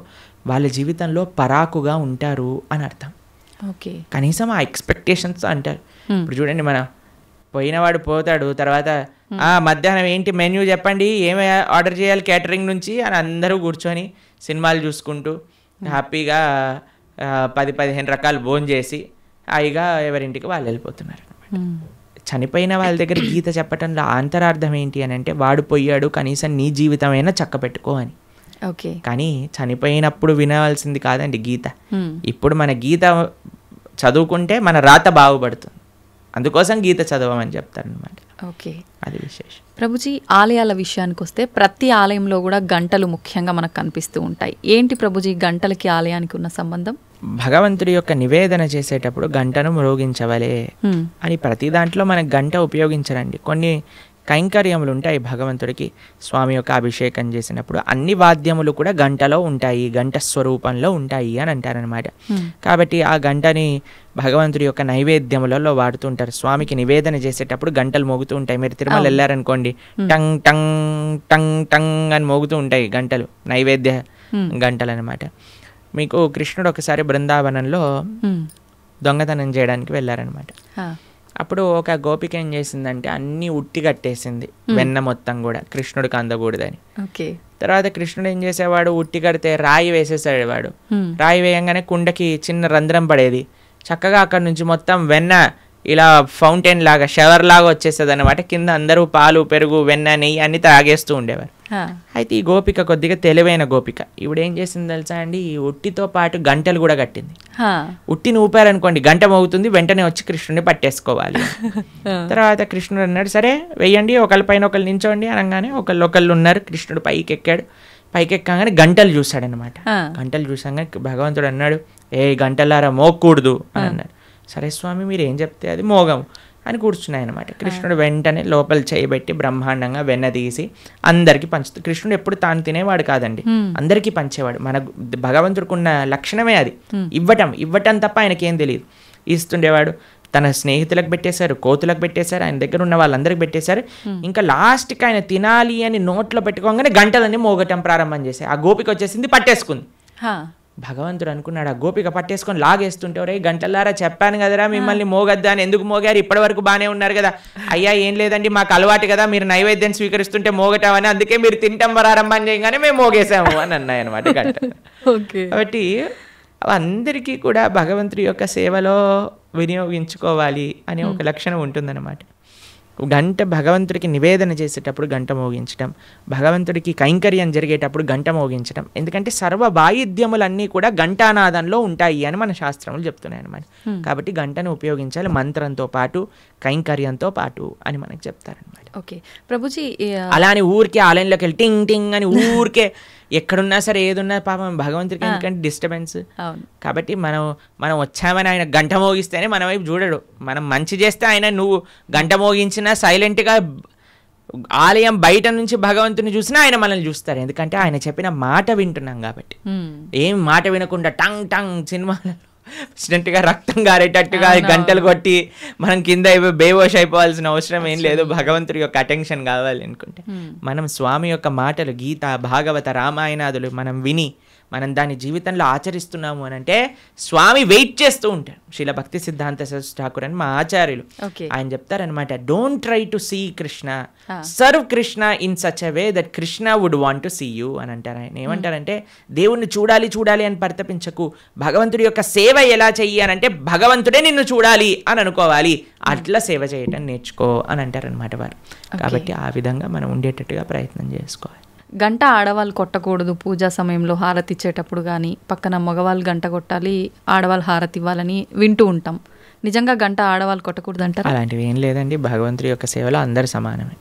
C: వాళ్ళ జీవితంలో పరాకుగా ఉంటారు అని అర్థం.
B: ఓకే,
C: కనీసం ఆ ఎక్స్పెక్టేషన్స్ అంటారు. ఇప్పుడు చూడండి, మన పోయినవాడు పోతాడు, తర్వాత మధ్యాహ్నం ఏంటి మెన్యూ చెప్పండి, ఏమి ఆర్డర్ చేయాలి క్యాటరింగ్ నుంచి అని అందరూ కూర్చొని సినిమాలు చూసుకుంటూ హ్యాపీగా 10-15 రకాలు భోజనం చేసి హాయిగా ఎవరింటికి వాళ్ళు వెళ్ళిపోతున్నారు. చనిపోయిన వాళ్ళ దగ్గర గీత చెప్పటంలో అంతరార్థం ఏంటి అని అంటే, వాడు పోయాడు, కనీసం నీ జీవితమైనా చక్క పెట్టుకో అని.
B: ఓకే, కానీ
C: చనిపోయినప్పుడు వినవలసింది కాదండి గీత. ఇప్పుడు మన గీత చదువుకుంటే మన రాత బాగుపడుతుంది, అందుకోసం గీత చదవమని చెప్తారనమాట.
B: ఓకే,
C: అది విశేషం.
B: ప్రభుజీ, ఆలయాల విషయానికి వస్తే ప్రతి ఆలయంలో కూడా గంటలు ముఖ్యంగా మనకు కనిపిస్తూ ఉంటాయి. ఏంటి ప్రభుజీ గంటలకి ఆలయానికి ఉన్న సంబంధం?
C: భగవంతుడి యొక్క నివేదన చేసేటప్పుడు గంటను మ్రోగించవలే అని ప్రతి దాంట్లో మనకు గంట ఉపయోగించరండి. కొన్ని కైంకర్యములు ఉంటాయి భగవంతుడికి. స్వామి యొక్క అభిషేకం చేసినప్పుడు అన్ని వాద్యములు కూడా గంటలో ఉంటాయి, గంట స్వరూపంలో ఉంటాయి అని అంటారనమాట. కాబట్టి ఆ గంటని భగవంతుడి యొక్క నైవేద్యములలో వాడుతుంటారు. స్వామికి నివేదన చేసేటప్పుడు గంటలు మోగుతూ ఉంటాయి. మీరు తిరుమల వెళ్ళారనుకోండి, టంగ్ టంగ్ టంగ్ టంగ్ అని మోగుతూ ఉంటాయి గంటలు, నైవేద్య గంటలు అనమాట. మీకు కృష్ణుడు ఒకసారి బృందావనంలో దొంగతనం చేయడానికి వెళ్ళారనమాట. అప్పుడు ఒక గోపిక ఏం చేసిందంటే అన్నీ ఉట్టి కట్టేసింది, వెన్న మొత్తం కూడా కృష్ణుడికి అందకూడదని. తర్వాత కృష్ణుడు ఏం చేసేవాడు, ఉట్టి కడితే రాయి వేసేసాడు. రాయి వేయంగానే కుండకి చిన్న రంధ్రం పడేది. చక్కగా అక్కడ నుంచి మొత్తం వెన్న ఇలా ఫౌంటైన్ లాగా, షవర్ లాగా వచ్చేస్తుంది అనమాట. కింద అందరూ పాలు, పెరుగు, వెన్న, నెయ్యి అన్ని తాగేస్తూ ఉండేవారు. అయితే ఈ గోపిక కొద్దిగా తెలివైన గోపిక. ఇప్పుడు ఏం చేసింది తెలుసా అండి, ఈ ఉట్టితో పాటు గంటలు కూడా కట్టింది. ఉట్టిని ఊపారనుకోండి, గంట మోగుతుంది, వెంటనే వచ్చి కృష్ణుడిని పట్టేసుకోవాలి. తర్వాత కృష్ణుడు అన్నాడు, సరే వెయ్యండి, ఒకళ్ళ పైన ఒకళ్ళు నించోండి అనగానే ఒకళ్ళు ఉన్నారు. కృష్ణుడు పైకి ఎక్కాడు. పైకి ఎక్కగానే గంటలు చూశాడనమాట. గంటలు చూసాగానే భగవంతుడు అన్నాడు, ఏ గంటలారా మోగకూడదు అని అన్నాడు. సరే స్వామి మీరు ఏం చెప్తే అది మోగం అని కూర్చున్నాయి అనమాట. కృష్ణుడు వెంటనే లోపల చేయబెట్టి బ్రహ్మాండంగా వెన్న తీసి అందరికీ పంచుతూ, కృష్ణుడు ఎప్పుడు తాను తినేవాడు కాదండి, అందరికీ పంచేవాడు. మన భగవంతుడికి ఉన్న లక్షణమే అది, ఇవ్వటం తప్ప ఆయనకేం తెలియదు. ఇస్తుండేవాడు. తన స్నేహితులకు పెట్టేశారు, కోతులకు పెట్టేశారు, ఆయన దగ్గర ఉన్న వాళ్ళందరికి పెట్టేశారు. ఇంకా లాస్ట్కి ఆయన తినాలి అని నోట్లో పెట్టుకోగానే గంటలన్నీ మోగటం ప్రారంభం చేశాయి. ఆ గోపిక వచ్చేసింది, పట్టేసుకుంది. భగవంతుడు అనుకున్నాడు, ఆ గోపిక పట్టేసుకొని లాగేస్తుంటే, ఒరే గంటలారా చెప్పాను కదరా మిమ్మల్ని మోగద్దా అని, ఎందుకు మోగారు, ఇప్పటి వరకు బాగానే ఉన్నారు కదా. అయ్యా ఏం లేదండి, మాకు అలవాటు కదా, మీరు నైవేద్యం స్వీకరిస్తుంటే మోగటామని, అందుకే మీరు తింటాం ప్రారంభం చేయగానే మేము మోగేసాము అని అన్నాయి అనమాట గంట. కాబట్టి అందరికీ కూడా భగవంతుడి యొక్క సేవలో వినియోగించుకోవాలి అనే ఒక లక్షణం ఉంటుందన్నమాట. గంట భగవంతుడికి నివేదన చేసేటప్పుడు గంట మోగించడం, భగవంతుడికి కైంకర్యం జరిగేటప్పుడు గంట మోగించడం. ఎందుకంటే సర్వ వాయిద్యములన్నీ కూడా ఘంటానాదంలో ఉంటాయి అని మన శాస్త్రములు చెప్తున్నాయి అన్నమాట. కాబట్టి గంటను ఉపయోగించాలి మంత్రంతో పాటు, కైంకర్యంతో పాటు అని మనకు చెప్తారనమాట.
B: ఓకే ప్రభుజీ,
C: అలా అని ఊరికే ఆలయంలోకి వెళ్ళి టింగ్ టింగ్ అని ఊరికే ఎక్కడున్నా సరే ఏదున్నా పాపం భగవంతుడికి ఎందుకంటే డిస్టర్బెన్స్. కాబట్టి మనం వచ్చామని ఆయన గంట మోగిస్తేనే మన వైపు చూడడు. మనం మంచి చేస్తే ఆయన నువ్వు గంట మోగించినా సైలెంట్గా ఆలయం బయట నుంచి భగవంతుని చూసినా ఆయన మనల్ని చూస్తారు. ఎందుకంటే ఆయన చెప్పిన మాట వింటున్నాం కాబట్టి. ఏం మాట వినకుండా టంగ్ టంగ్ సినిమాలలో వచ్చినట్టుగా రక్తం గారేటట్టుగా గంటలు కొట్టి మనం కింద బేవోష్ అయిపోవాల్సిన అవసరం ఏం లేదు. భగవంతుడి యొక్క అటెన్షన్ కావాలి అనుకుంటే మనం స్వామి యొక్క మాటలు, గీత, భాగవత, రామాయణాదులు మనం విని మనం దాని జీవితంలో ఆచరిస్తున్నాము అని అంటే స్వామి వెయిట్ చేస్తూ ఉంటారు. శ్రీల భక్తి సిద్ధాంత సరస్వతి ఠాకూర్ అని మా ఆచార్యులు ఆయన చెప్తారనమాట, don't try to see Krishna, serve Krishna in such a way that Krishna would want to see you అని అంటారు. ఆయన ఏమంటారంటే దేవుణ్ణి చూడాలి అని పరితపించకు, భగవంతుడి యొక్క సేవ ఎలా చెయ్యి అని అంటే భగవంతుడే నిన్ను చూడాలి అని అనుకోవాలి, అట్లా సేవ చేయటం నేర్చుకో అని అంటారనమాట వారు. కాబట్టి ఆ విధంగా మనం ఉండేటట్టుగా ప్రయత్నం చేసుకోవాలి.
B: గంట ఆడవాళ్ళు కొట్టకూడదు పూజా సమయంలో హారతి ఇచ్చేటప్పుడు, కానీ పక్కన మగవాళ్ళు గంట కొట్టాలి, ఆడవాళ్ళు హారతి ఇవ్వాలని వింటూ ఉంటాం. నిజంగా గంట ఆడవాళ్ళు కొట్టకూడదు అంటారు?
C: అలాంటివి ఏం లేదండి, భగవంతుడి యొక్క సేవలో అందరు సమానమే.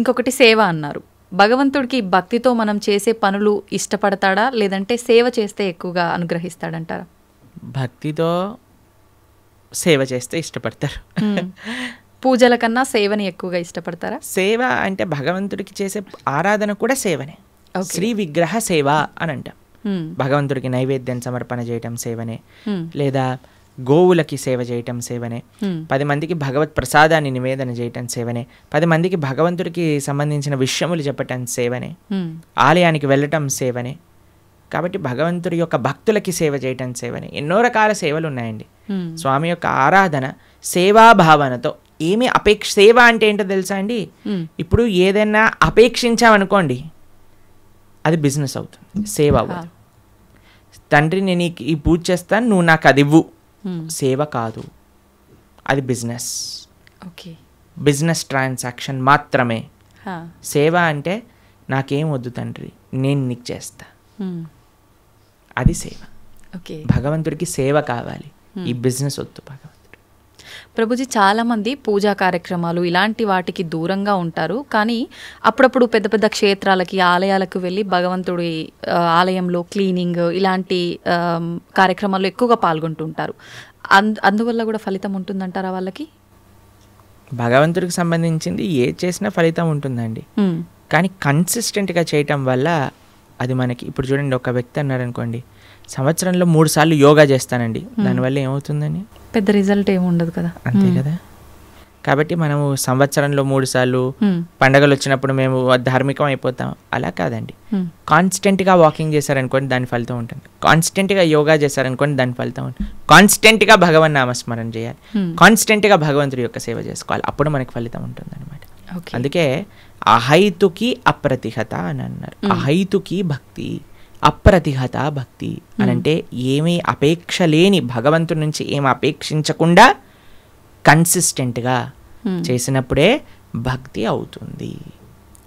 B: ఇంకొకటి సేవ అన్నారు. భగవంతుడికి భక్తితో మనం చేసే పనులు ఇష్టపడతాడా, లేదంటే సేవ చేస్తే ఎక్కువగా అనుగ్రహిస్తాడంటారా?
C: భక్తితో సేవ చేస్తే ఇష్టపడతారు.
B: పూజల కన్నా సేవని ఎక్కువగా ఇష్టపడతారా?
C: సేవ అంటే భగవంతుడికి చేసే ఆరాధన కూడా సేవనే. శ్రీ విగ్రహ సేవ అని అంటాం. భగవంతుడికి నైవేద్యం సమర్పణ చేయటం సేవనే, లేదా గోవులకి సేవ చేయటం సేవనే, 10 మందికి భగవత్ ప్రసాదాన్ని నివేదన చేయటం సేవనే, 10 మందికి భగవంతుడికి సంబంధించిన విషయములు చెప్పటం సేవనే, ఆలయానికి వెళ్ళటం సేవనే. కాబట్టి భగవంతుడి యొక్క భక్తులకి సేవ చేయటం సేవనే. ఎన్నో రకాల సేవలు ఉన్నాయండి. స్వామి యొక్క ఆరాధన సేవాభావనతో ఏమి సేవ అంటే ఏంటో తెలుసా అండి, ఇప్పుడు ఏదైనా అపేక్షించామనుకోండి అది బిజినెస్ అవుతుంది, సేవ అవ్వదు. తండ్రి నేను ఈ పూజ చేస్తాను, నువ్వు నాకు అది ఇవ్వు, సేవ కాదు, అది బిజినెస్. బిజినెస్ ట్రాన్సాక్షన్ మాత్రమే. సేవ అంటే నాకేం వద్దు తండ్రి, నేను నీకు చేస్తా, అది సేవ. భగవంతుడికి సేవ కావాలి, ఈ బిజినెస్ వద్దు భగవంతుడు.
B: ప్రభుజీ, చాలామంది పూజా కార్యక్రమాలు ఇలాంటి వాటికి దూరంగా ఉంటారు, కానీ అప్పుడప్పుడు పెద్ద పెద్ద క్షేత్రాలకి, ఆలయాలకు వెళ్ళి భగవంతుడి ఆలయంలో క్లీనింగ్ ఇలాంటి కార్యక్రమాల్లో ఎక్కువగా పాల్గొంటుంటారు. అందువల్ల కూడా ఫలితం ఉంటుందంటారా వాళ్ళకి?
C: భగవంతుడికి సంబంధించింది ఏ చేసినా ఫలితం ఉంటుందండి, కానీ కన్సిస్టెంట్గా చేయటం వల్ల అది మనకి. ఇప్పుడు చూడండి, ఒక వ్యక్తి అన్నారు అనుకోండి, సంవత్సరంలో 3 సార్లు యోగా చేస్తానండి, దానివల్ల ఏమవుతుందని
B: పెద్ద రిజల్ట్ ఏమి ఉండదు కదా.
C: అంతే కదా. కాబట్టి మనము సంవత్సరంలో 3 సార్లు పండగలు వచ్చినప్పుడు మేము ధార్మికం అయిపోతాం, అలా కాదండి. కాన్స్టెంట్గా వాకింగ్ చేశారనుకోండి దాని ఫలితం ఉంటుంది, కాన్స్టెంట్గా యోగా చేశారనుకోండి దాని ఫలితం ఉంటుంది, కాన్స్టెంట్గా భగవన్ నామస్మరణ చేయాలి, కాన్స్టెంట్గా భగవంతుడి యొక్క సేవ చేసుకోవాలి, అప్పుడు మనకి ఫలితం ఉంటుంది అనమాట. అందుకే అహైతుకి అప్రతిహత అని అన్నారు. అహైతుకి భక్తి, అప్రతిహత భక్తి అని అంటే ఏమీ అపేక్ష లేని, భగవంతుడి నుంచి ఏమి అపేక్షించకుండా కన్సిస్టెంట్గా చేసినప్పుడే భక్తి అవుతుంది.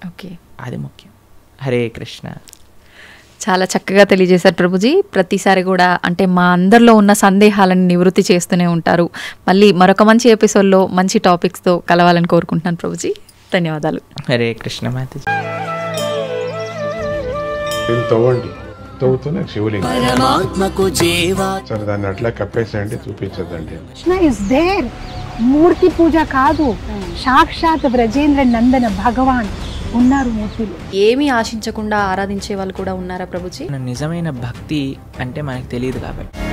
B: ఓకే,
C: అది ముఖ్యం. హరే కృష్ణ.
B: చాలా చక్కగా తెలియజేశారు ప్రభుజీ. ప్రతిసారి కూడా అంటే మా అందరిలో ఉన్న సందేహాలను నివృత్తి చేస్తూనే ఉంటారు. మళ్ళీ మరొక మంచి ఎపిసోడ్లో మంచి టాపిక్స్తో కలవాలని కోరుకుంటున్నాను ప్రభుజీ. ధన్యవాదాలు.
C: హరే కృష్ణ మాతాజీ.
D: తవ్వండి, తవ్వుతూనే శివలింగం సరే దాన్ని అట్లా కప్పేసేయండి, చూపించదండి.
E: Krishna is there. మూర్తి పూజ కాదు, సాక్షాత్ బ్రజేంద్ర నందన భగవాన్ ఉన్నారు మూర్తిలో.
B: ఏమీ ఆశించకుండా ఆరాధించే వాళ్ళు కూడా ఉన్నారా ప్రభుజీ?
C: నిజమైన భక్తి అంటే మనకు తెలియదు కాబట్టి